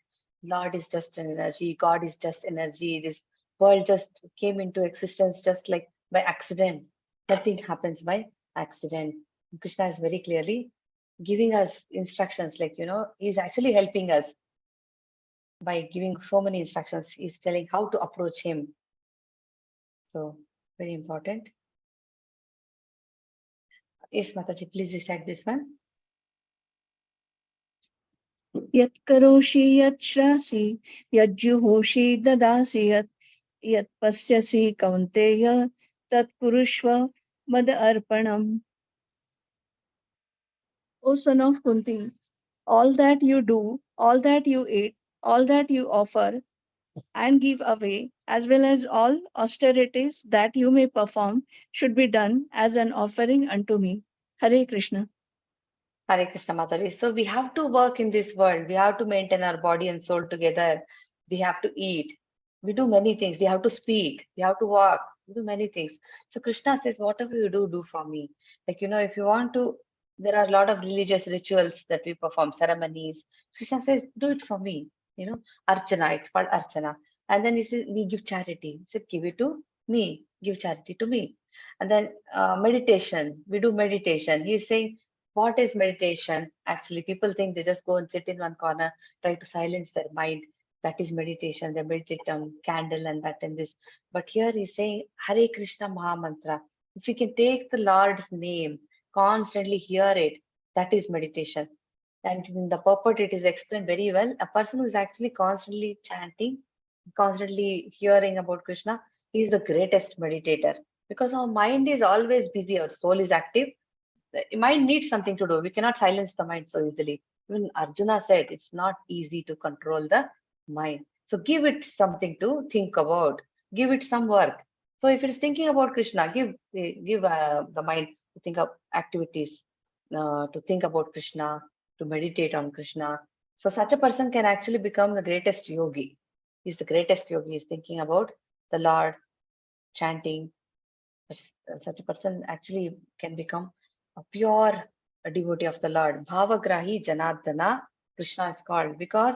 Lord is just an energy, God is just energy, this world just came into existence just like by accident. Nothing happens by accident. Krishna is very clearly giving us instructions, like, he's actually helping us by giving so many instructions. He's telling how to approach him. So very important. Yes, Mataji, please recite this one. Yat karoshi yat shrasi yat juhoshi dadasi yat pasyasi kaunteya tat kurushva mad arpanam. O son of Kunti, all that you do, all that you eat, all that you offer and give away, as well as all austerities that you may perform, should be done as an offering unto me. Hare Krishna. Hare Krishna, Mataji. So we have to work in this world. We have to maintain our body and soul together. We have to eat. We do many things. We have to speak. We have to walk. We do many things. So Krishna says, whatever you do, do for me. Like, if you want to, there are a lot of religious rituals that we perform, ceremonies. Krishna says, do it for me. Archana, it's called Archana. And then he says, we give charity. He said, give it to me. Give charity to me. And then meditation. We do meditation. He's saying, what is meditation? Actually, people think they just go and sit in one corner, try to silence their mind. That is meditation. They meditate on candle and that and this. But here he's saying Hare Krishna Maha Mantra. If you can take the Lord's name, constantly hear it, that is meditation. And in the purport, it is explained very well. A person who is actually constantly chanting, constantly hearing about Krishna, is the greatest meditator. Because our mind is always busy, our soul is active. The mind needs something to do. We cannot silence the mind so easily. Even Arjuna said it's not easy to control the mind. So give it something to think about. Give it some work. So if it's thinking about Krishna, give the mind to think of activities, to think about Krishna, to meditate on Krishna. So such a person can actually become the greatest yogi. He's the greatest yogi. He's thinking about the Lord, chanting. Such a person actually can become a pure devotee of the Lord. Bhavagrahi Janardana, Krishna is called, because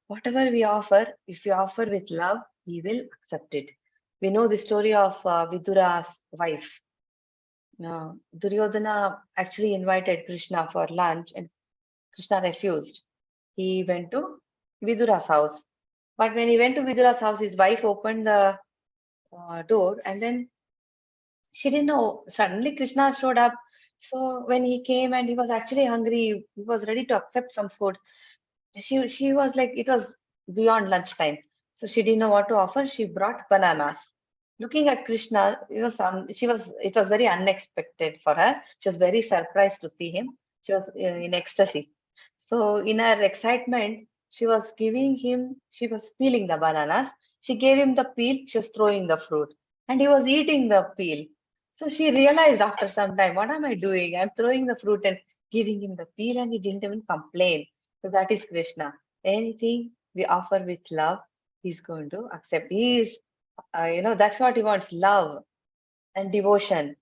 whatever we offer, if we offer with love, he will accept it. We know the story of Vidura's wife. Duryodhana actually invited Krishna for lunch and Krishna refused. He went to Vidura's house. But when he went to Vidura's house, his wife opened the door and then she didn't know. Suddenly Krishna showed up. So when he came and he was actually hungry, he was ready to accept some food. She was like, it was beyond lunchtime. So she didn't know what to offer. She brought bananas. Looking at Krishna, it was very unexpected for her. She was very surprised to see him. She was in ecstasy. So in her excitement, she was peeling the bananas. She gave him the peel. She was throwing the fruit and he was eating the peel. So she realized after some time, what am I doing? I'm throwing the fruit and giving him the peel and he didn't even complain. So that is Krishna. Anything we offer with love, he's going to accept. He is, that's what he wants, love and devotion.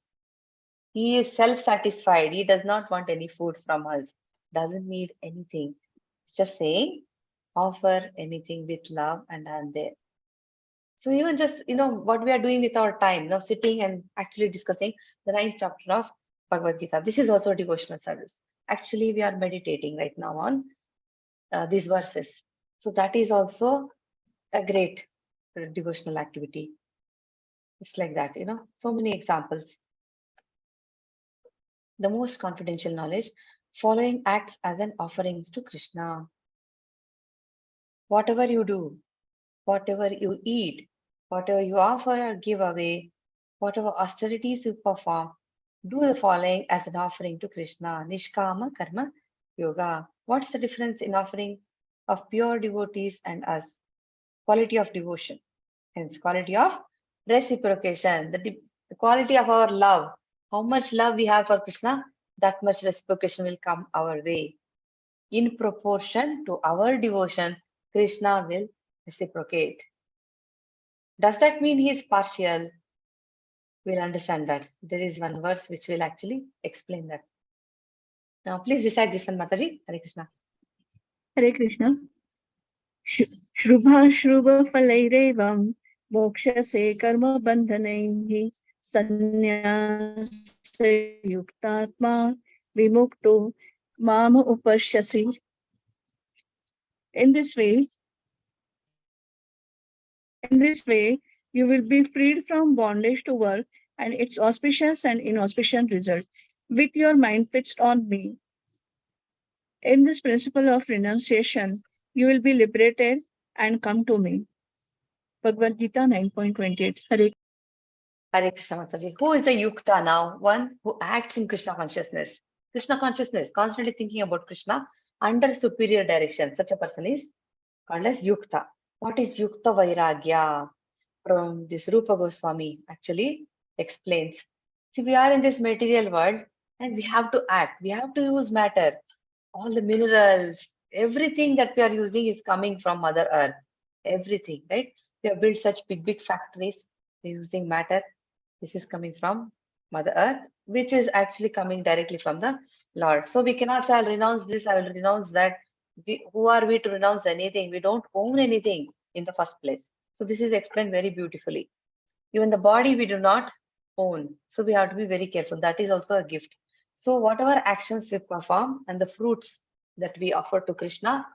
He is self-satisfied. He does not want any food from us. Doesn't need anything. It's just saying, offer anything with love and I'm there. So even just, what we are doing with our time, now sitting and actually discussing the 9th chapter of Bhagavad Gita. This is also a devotional service. Actually, we are meditating right now on these verses. So that is also a great devotional activity. It's like that, so many examples. The most confidential knowledge, following acts as an offerings to Krishna. Whatever you do, whatever you eat, whatever you offer or give away, whatever austerities you perform, do the following as an offering to Krishna. Nishkama Karma Yoga. What's the difference in offering of pure devotees and us? quality of devotion. Hence, quality of reciprocation, the quality of our love. How much love we have for Krishna, that much reciprocation will come our way. In proportion to our devotion, Krishna will reciprocate. Does that mean he is partial? We'll understand that. There is one verse which will actually explain that. Now, please recite this one, Mataji. Hare Krishna. Hare Krishna. Shrubha-shrubha-falairevam mokshase karma bandhanaihi sanyasayuktatma vimukto mama upashyasi. In this way, you will be freed from bondage to work and its auspicious and inauspicious result, with your mind fixed on me. In this principle of renunciation, you will be liberated and come to me. Bhagavad Gita 9.28. Hare Krishna, Mataji. Who is a yukta now? One who acts in Krishna consciousness. Krishna consciousness, constantly thinking about Krishna under superior direction. Such a person is called as yukta. What is yukta vairagya? From this Rupa Goswami actually explains. See, we are in this material world and we have to act. We have to use matter. All the minerals, everything that we are using is coming from Mother Earth. Everything, right? We have built such big factories. We're using matter. This is coming from Mother Earth, which is actually coming directly from the Lord. So we cannot say, I'll renounce this, I will renounce that. Who are we to renounce anything? We don't own anything in the first place. So this is explained very beautifully. Even the body we do not own. So we have to be very careful. That is also a gift. So whatever actions we perform and the fruits that we offer to Krishna,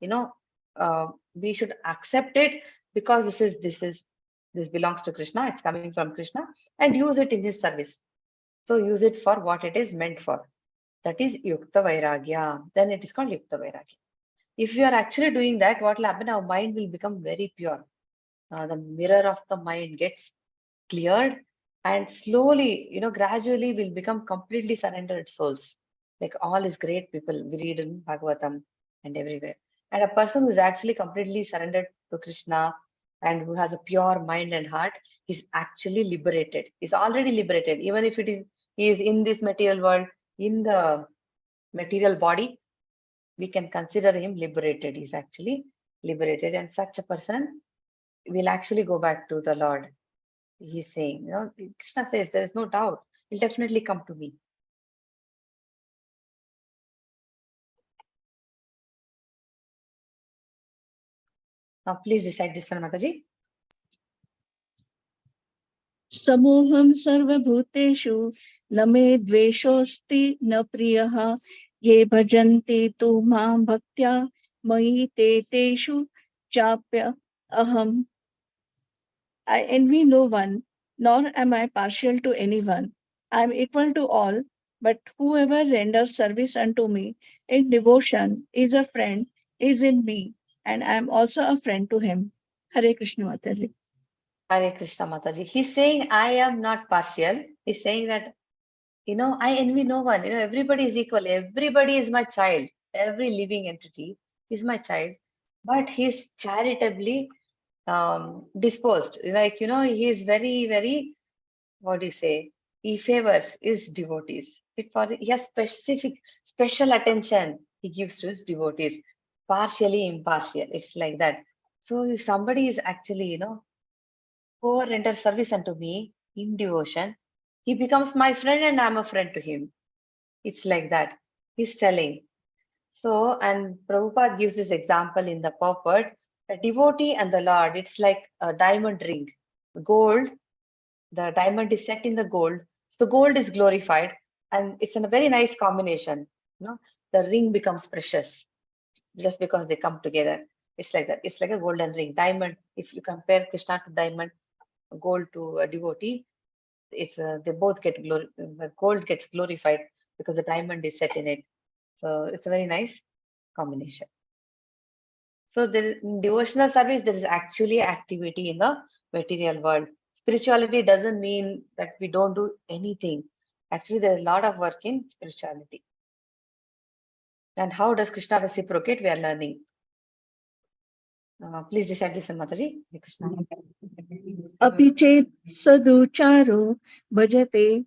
we should accept it because this belongs to Krishna. It's coming from Krishna, and use it in his service. So use it for what it is meant for. That is Yukta Vairagya. Then it is called Yukta Vairagya. If you are actually doing that, what will happen? Our mind will become very pure. The mirror of the mind gets cleared, and slowly, gradually will become completely surrendered souls. Like all is great people we read in Bhagavatam and everywhere. And a person who is actually completely surrendered to Krishna and who has a pure mind and heart is actually liberated. Is already liberated. Even if he is in this material world, in the material body, we can consider him liberated. He's actually liberated, and such a person will actually go back to the Lord. He's saying, Krishna says there is no doubt. He'll definitely come to me. Now please recite this one, Mataji. Samoham sarvabhuteshu name dveshosti na priyaha ye bhajanti tu mam bhaktya mai te teshu chapya aham. I envy no one, nor am I partial to anyone. I am equal to all, but whoever renders service unto me in devotion is a friend, is in me, and I am also a friend to him. Hare Krishna Mataji. Hare Krishna, Mataji. He's saying, I am not partial. He's saying that, I envy no one. Everybody is equal. Everybody is my child. Every living entity is my child. But he's charitably disposed. He is very, very, what do you say? He favors his devotees. He has special attention he gives to his devotees. Partially impartial. It's like that. So if somebody is actually, who renders service unto me in devotion, he becomes my friend and I'm a friend to him. It's like that. He's telling. So, and Prabhupada gives this example in the purport, the devotee and the Lord, it's like a diamond ring. Gold, the diamond is set in the gold. So gold is glorified and it's in a very nice combination. The ring becomes precious just because they come together. It's like that. It's like a golden ring. Diamond, if you compare Krishna to diamond, gold to a devotee, they both get the gold gets glorified because the diamond is set in it. So it's a very nice combination. So in devotional service, there is actually activity in the material world. Spirituality doesn't mean that we don't do anything. Actually, there's a lot of work in spirituality. And how does Krishna reciprocate? We are learning. Please recite this one, Mataji. Hare Krishna. अपि चेत् सदुचारो भजते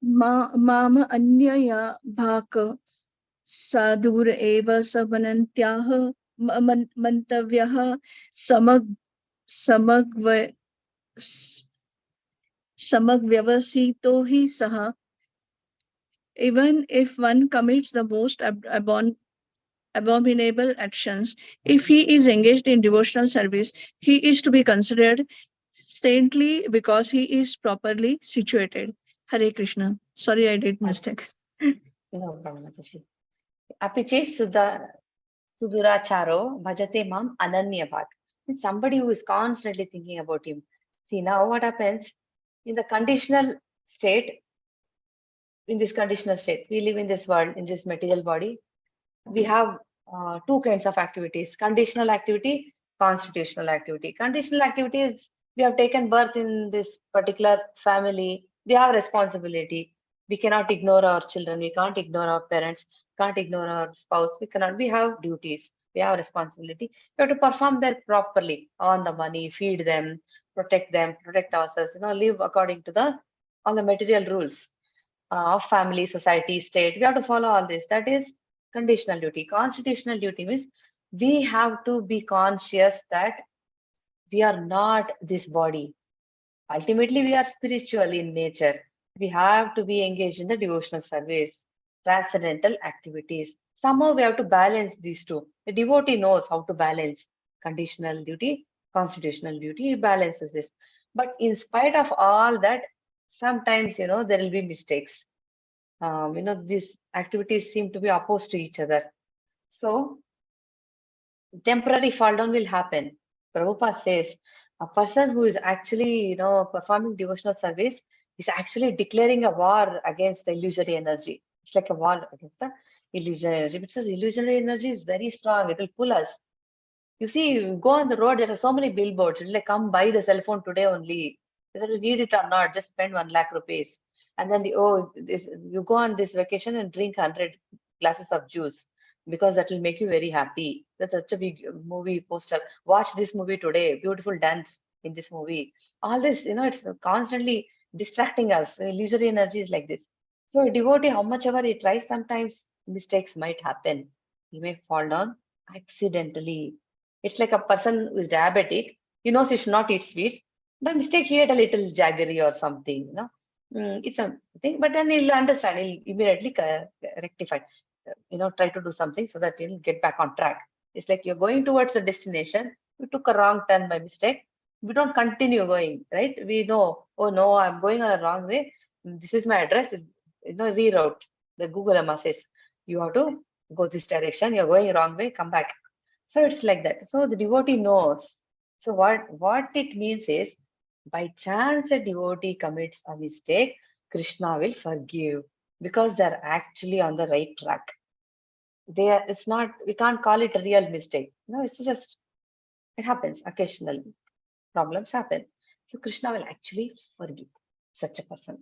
माम अन्यया भाक साधुर एव समनन्त्याः मन्तव्यः समग् समग्व्यवसितो हि सः. Even if one commits the most abominable actions, if he is engaged in devotional service, he is to be considered saintly because he is properly situated. Hare Krishna. Sorry, I did mistake. No problem, Mataji. Apiche Suduracharo Bhajate Mam Ananya Bhak. It's somebody who is constantly thinking about him. See, now what happens in the conditional state, we live in this world, in this material body. We have two kinds of activities: conditional activity, constitutional activity. Conditional activity is we have taken birth in this particular family. We have responsibility. We cannot ignore our children. We can't ignore our parents. Can't ignore our spouse. We cannot. We have duties. We have responsibility. We have to perform that properly. Earn the money, feed them, protect ourselves. Live according to all the material rules of family, society, state. We have to follow all this. That is conditional duty. Constitutional duty means we have to be conscious that we are not this body. Ultimately, we are spiritual in nature. We have to be engaged in the devotional service, transcendental activities. Somehow we have to balance these two. The devotee knows how to balance conditional duty, constitutional duty. He balances this. But in spite of all that, sometimes, there will be mistakes. These activities seem to be opposed to each other. So, temporary fall down will happen. Prabhupada says a person who is actually, performing devotional service is actually declaring a war against the illusory energy. It's like a war against the illusory energy. Because illusory energy is very strong. It will pull us. You see, you go on the road, there are so many billboards. It'll like, come buy the cell phone today only. Whether you need it or not, just spend 1 lakh rupees. And then you go on this vacation and drink 100 glasses of juice because that will make you very happy. That's such a big movie poster. Watch this movie today. Beautiful dance in this movie. All this, it's constantly distracting us. Illusory energy is like this. So a devotee, how much ever he tries, sometimes mistakes might happen. He may fall down accidentally. It's like a person who is diabetic. He knows he should not eat sweets. By mistake, he ate a little jaggery or something. It's a thing, but then he'll understand. He'll immediately rectify. Try to do something so that he'll get back on track. It's like you're going towards a destination. You took a wrong turn by mistake. We don't continue going, right? We know, oh no, I'm going on a wrong way. This is my address. Reroute. The Google Map says you have to go this direction. You're going wrong way. Come back. So it's like that. So the devotee knows. So what it means is, by chance a devotee commits a mistake, Krishna will forgive because they're actually on the right track. It's not, we can't call it a real mistake. No, it's just, it happens occasionally. Problems happen. So Krishna will actually forgive such a person.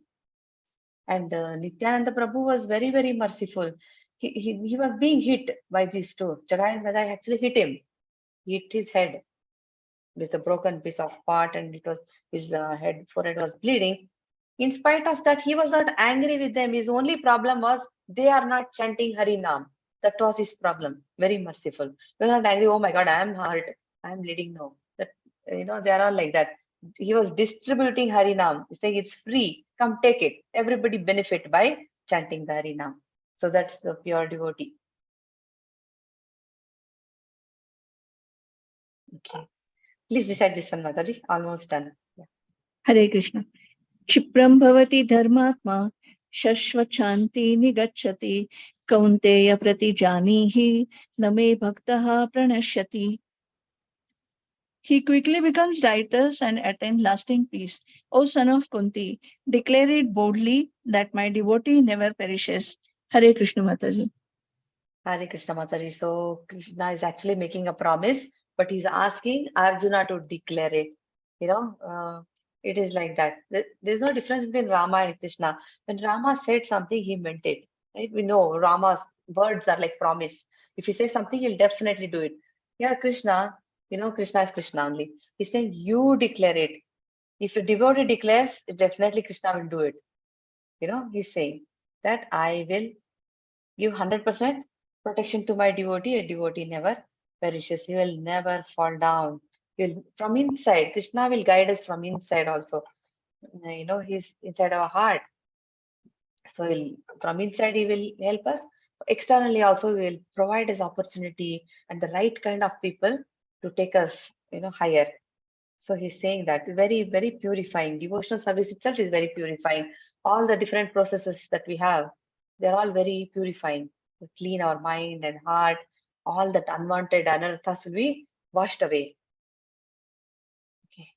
And Nityananda Prabhu was very, very merciful. He was being hit by these two. Jagai and Madai actually hit him. Hit his head with a broken piece of pot, and it was his forehead was bleeding. In spite of that, he was not angry with them. His only problem was they are not chanting Harinam. That was his problem. Very merciful. He was not angry. Oh my God, I am hurt. I am bleeding. No, that they are all like that. He was distributing Harinam. He's saying it's free. Come take it. Everybody benefit by chanting the Harinam. So that's the pure devotee. Okay. Please recite this one, Mataji. Almost done. Yeah. Hare Krishna. Chipram bhavati dharmatma shashvachanti nigacchati kaunteya pratijanihi name bhaktaha pranashyati. He quickly becomes righteous and attains lasting peace. O son of Kunti, declare it boldly that my devotee never perishes. Hare Krishna Mataji. Hare Krishna Mataji. So Krishna is actually making a promise, but he's asking Arjuna to declare it. It is like that. There's no difference between Rama and Krishna. When Rama said something, he meant it. Right? We know Rama's words are like promise. If he says something, he'll definitely do it. Yeah, Krishna, Krishna is Krishna only. He's saying you declare it. If a devotee declares, definitely Krishna will do it. He's saying that I will give 100% protection to my devotee. A devotee never perishes. He will never fall down. From inside, Krishna will guide us from inside also. He's inside our heart. So from inside, he will help us. Externally also, he will provide us opportunity and the right kind of people to take us, higher. So he's saying that very, very purifying. Devotional service itself is very purifying. All the different processes that we have, they're all very purifying. To clean our mind and heart. All that unwanted anarthas will be washed away. Okay.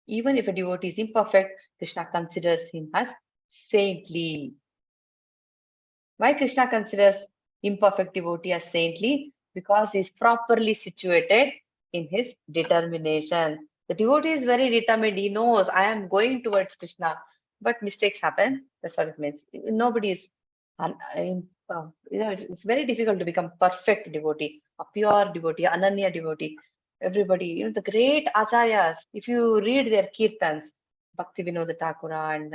Even if a devotee is imperfect, Krishna considers him as saintly. Why Krishna considers imperfect devotee as saintly? Because he is properly situated in his determination. The devotee is very determined. He knows I am going towards Krishna, but mistakes happen. That's what it means. Nobody is, it's very difficult to become perfect devotee, a pure devotee, ananya devotee. Everybody, the great acharyas, if you read their kirtans, Bhakti Vinod Thakura and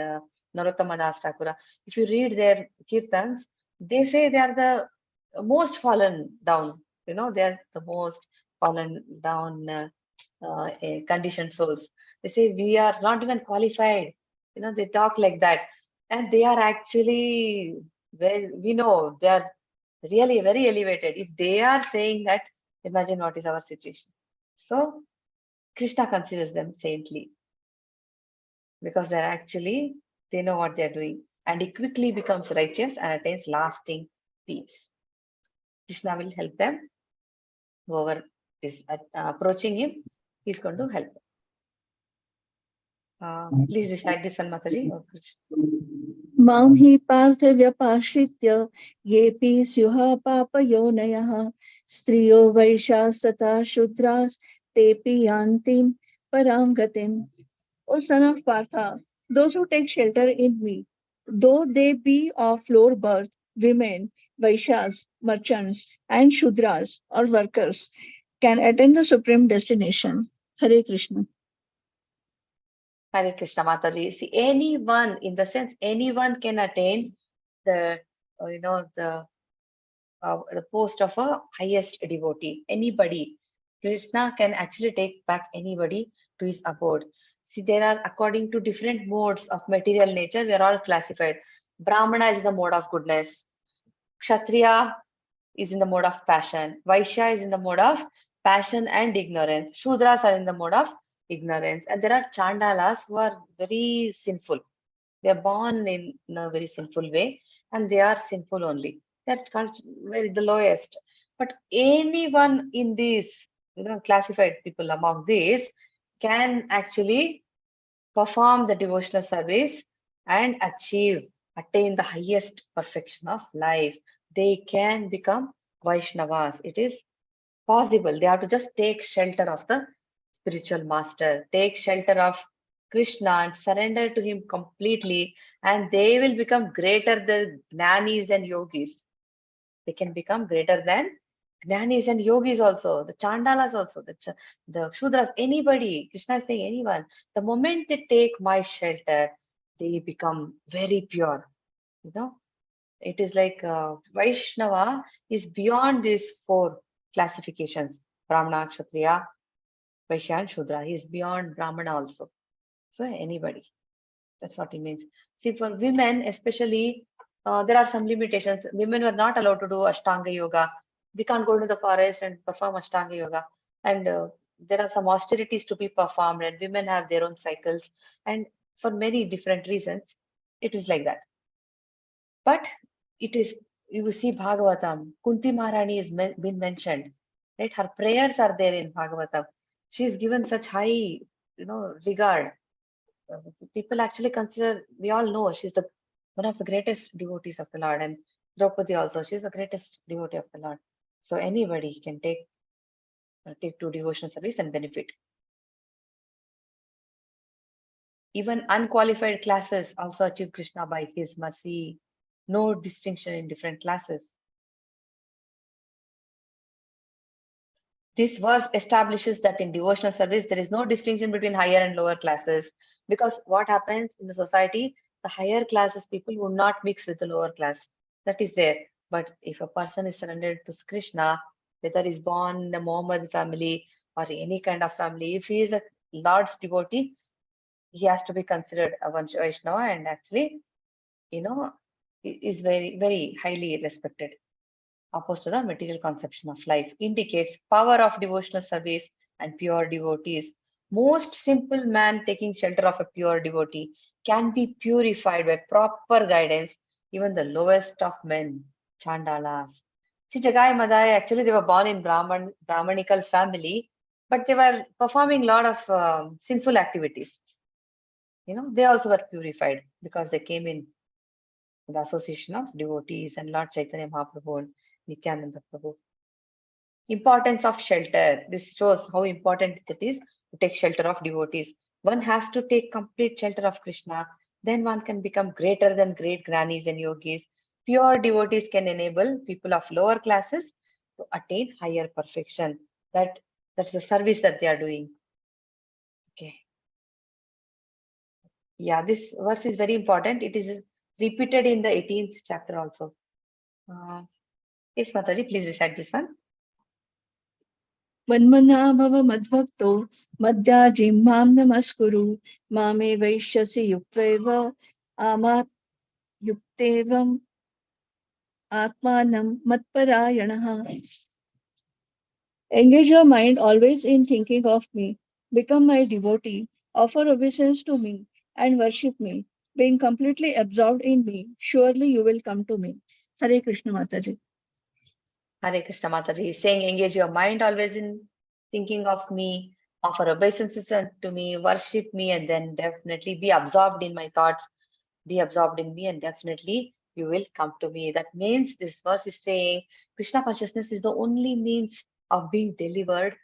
Narottama Das Thakura, if you read their kirtans, they say they are the most fallen down. They are the most fallen down conditioned souls. They say we are not even qualified. They talk like that, and they are actually we know they are really very elevated. If they are saying that, imagine what is our situation. So Krishna considers them saintly because they know what they are doing, and he quickly becomes righteous and attains lasting peace. Krishna will help them. Whoever is approaching him, he's going to help. Please recite this one, Mataji. Oh, मां हि पार्थ व्यपाश्रित्य येऽपि स्युः पापयोनयः स्त्रियो वैश्यास्तथा शूद्रास् तेऽपि यान्ति परां गतिम्. O son of Partha, those who take shelter in me, though they be of lower birth, women, Vaishyas, merchants, and Shudras or workers, can attain the supreme destination. Hare Krishna. Hare Krishna, Mataji. See, anyone, in the sense, anyone can attain the, the post of a highest devotee. Anybody. Krishna can actually take back anybody to his abode. See, there are, according to different modes of material nature, we are all classified. Brahmana is the mode of goodness. Kshatriya is in the mode of passion. Vaishya is in the mode of passion and ignorance. Shudras are in the mode of ignorance. And there are Chandalas who are very sinful. They are born in a very sinful way and they are sinful only. They're called the lowest. But anyone in these, classified people among these can actually perform the devotional service and attain the highest perfection of life. They can become Vaishnavas. It is possible. They have to just take shelter of the spiritual master, take shelter of Krishna and surrender to him completely, and they will become greater than Jnanis and Yogis. They can become greater than Jnanis and Yogis also, the Chandalas also, the Shudras, anybody. Krishna is saying anyone. The moment they take my shelter, they become very pure. It is like Vaishnava is beyond these four classifications: Brahmana, Kshatriya, Vaishya, and Shudra. He is beyond Brahmana also. So anybody. That's what it means. See, for women, especially, there are some limitations. Women were not allowed to do Ashtanga Yoga. We can't go to the forest and perform Ashtanga Yoga. And there are some austerities to be performed, and women have their own cycles. And for many different reasons, it is like that. But it is, you see Bhagavatam, Kunti Maharani is been mentioned, right? Her prayers are there in Bhagavatam. She is given such high, regard. People actually consider, we all know she's one of the greatest devotees of the Lord, and Draupadi also, she's the greatest devotee of the Lord. So anybody can take to devotional service and benefit. Even unqualified classes also achieve Krishna by his mercy. No distinction in different classes. This verse establishes that in devotional service, there is no distinction between higher and lower classes. Because what happens in the society, the higher classes people would not mix with the lower class. That is there. But if a person is surrendered to Krishna, whether he's born in a Mohammed family or any kind of family, if he is a Lord's devotee, he has to be considered a Vaishnava, and actually, is very, very highly respected. Opposed to the material conception of life, indicates power of devotional service and pure devotees. Most simple man taking shelter of a pure devotee can be purified by proper guidance, even the lowest of men, Chandalas. See, Jagai Madai, actually they were born in Brahmanical family, but they were performing a lot of sinful activities. They also were purified because they came in the association of devotees and Lord Chaitanya Mahaprabhu and Nityananda Prabhu. Importance of shelter. This shows how important it is to take shelter of devotees. One has to take complete shelter of Krishna. Then one can become greater than great grannies and yogis. Pure devotees can enable people of lower classes to attain higher perfection. That's the service that they are doing. Okay. Yeah, this verse is very important. It is repeated in the 18th chapter also. Yes, Mataji, please recite this one. Manmana bhava madbhakto madhyajim mam namaskuru mame vaishyasi yuktveva amat yuktevam atmanam matparayanaha. Engage your mind always in thinking of me. Become my devotee. Offer obeisance to me and worship me. Being completely absorbed in me, surely you will come to me. Hare Krishna Mataji. Hare Krishna Mataji is saying, engage your mind always in thinking of me, offer obeisances to me, worship me, and then definitely be absorbed in my thoughts, be absorbed in me, and definitely you will come to me. That means this verse is saying Krishna consciousness is the only means of being delivered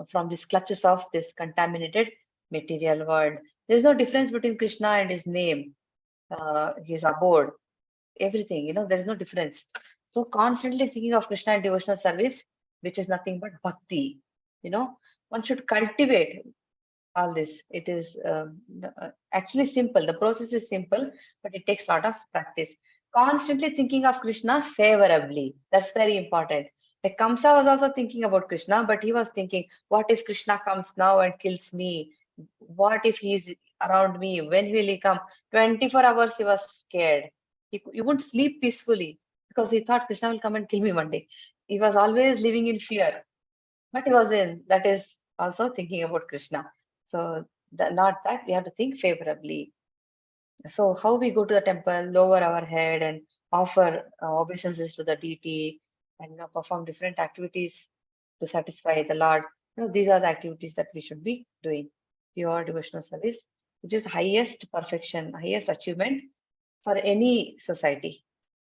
from these clutches of this contaminated material world. There's no difference between Krishna and his name, his abode, everything, there's no difference. So constantly thinking of Krishna and devotional service, which is nothing but bhakti, one should cultivate all this. It is actually simple. The process is simple, but it takes a lot of practice. Constantly thinking of Krishna favorably. That's very important. Like Kamsa was also thinking about Krishna, but he was thinking, what if Krishna comes now and kills me? What if he's around me? When will he come? 24 hours he was scared. He wouldn't sleep peacefully because he thought Krishna will come and kill me one day. He was always living in fear. But that is also thinking about Krishna. So not that, we have to think favorably. So how we go to the temple, lower our head and offer obeisances to the deity and perform different activities to satisfy the Lord. These are the activities that we should be doing. Pure devotional service, which is highest perfection, highest achievement for any society,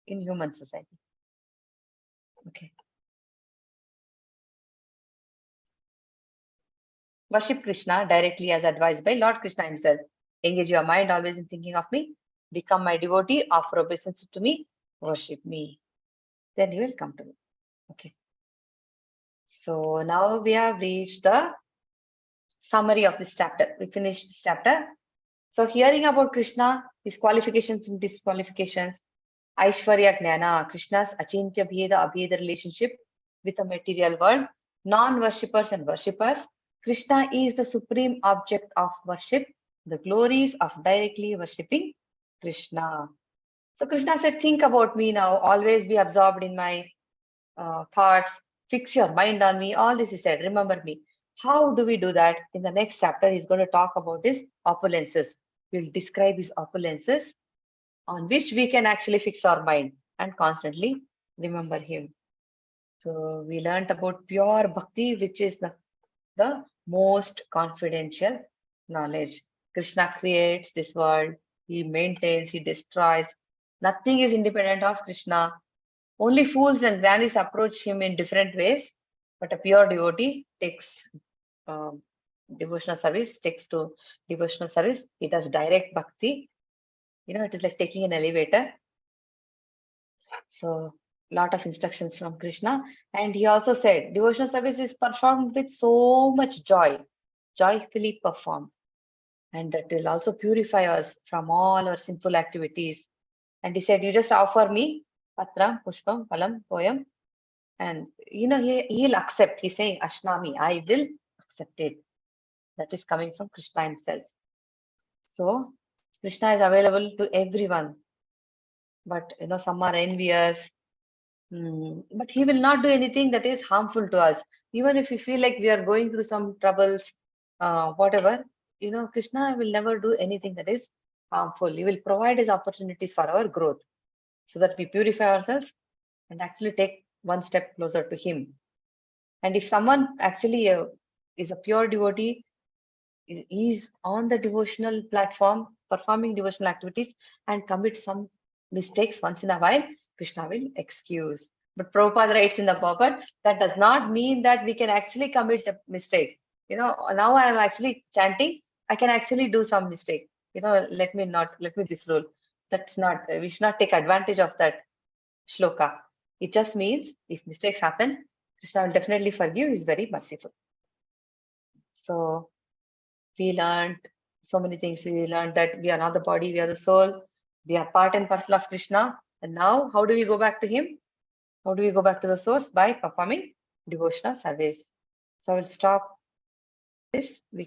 in human society. Okay. Worship Krishna directly as advised by Lord Krishna himself. Engage your mind always in thinking of me. Become my devotee. Offer obeisance to me. Worship me. Then he will come to me. Okay. So now we have reached the summary of this chapter. We finished this chapter. So hearing about Krishna, his qualifications and disqualifications, Aishwarya Jnana, Krishna's Achintya Bheda Abheda relationship with the material world, non-worshippers and worshippers. Krishna is the supreme object of worship, the glories of directly worshipping Krishna. So Krishna said, think about me now, always be absorbed in my thoughts, fix your mind on me. All this he said, remember me. How do we do that? In the next chapter, he's going to talk about his opulences. We'll describe his opulences on which we can actually fix our mind and constantly remember him. So we learned about pure bhakti, which is the most confidential knowledge. Krishna creates this world, he maintains, he destroys. Nothing is independent of Krishna. Only fools and grannies approach him in different ways, but a pure devotee takes devotional service, he does direct bhakti. It is like taking an elevator. So lot of instructions from Krishna. And he also said, devotional service is performed with so much joy, joyfully performed. And that will also purify us from all our sinful activities. And he said, you just offer me patra, pushpam, palam, poyam. And he'll accept. He's saying, Ashnami, I will accept it. That is coming from Krishna himself. So Krishna is available to everyone. But some are envious. But he will not do anything that is harmful to us. Even if we feel like we are going through some troubles, whatever, Krishna will never do anything that is harmful. He will provide his opportunities for our growth so that we purify ourselves and actually take one step closer to him. And if someone actually is a pure devotee, is on the devotional platform, performing devotional activities and commit some mistakes once in a while, Krishna will excuse. But Prabhupada writes in the Prabhupada, that does not mean that we can actually commit a mistake. Now I am actually chanting, I can actually do some mistake. Let me this rule. That's not, we should not take advantage of that shloka. It just means if mistakes happen, Krishna will definitely forgive. He's very merciful. So we learned so many things. We learned that we are not the body, we are the soul. We are part and parcel of Krishna. And now, how do we go back to him? How do we go back to the source? By performing devotional service. So I will stop this. We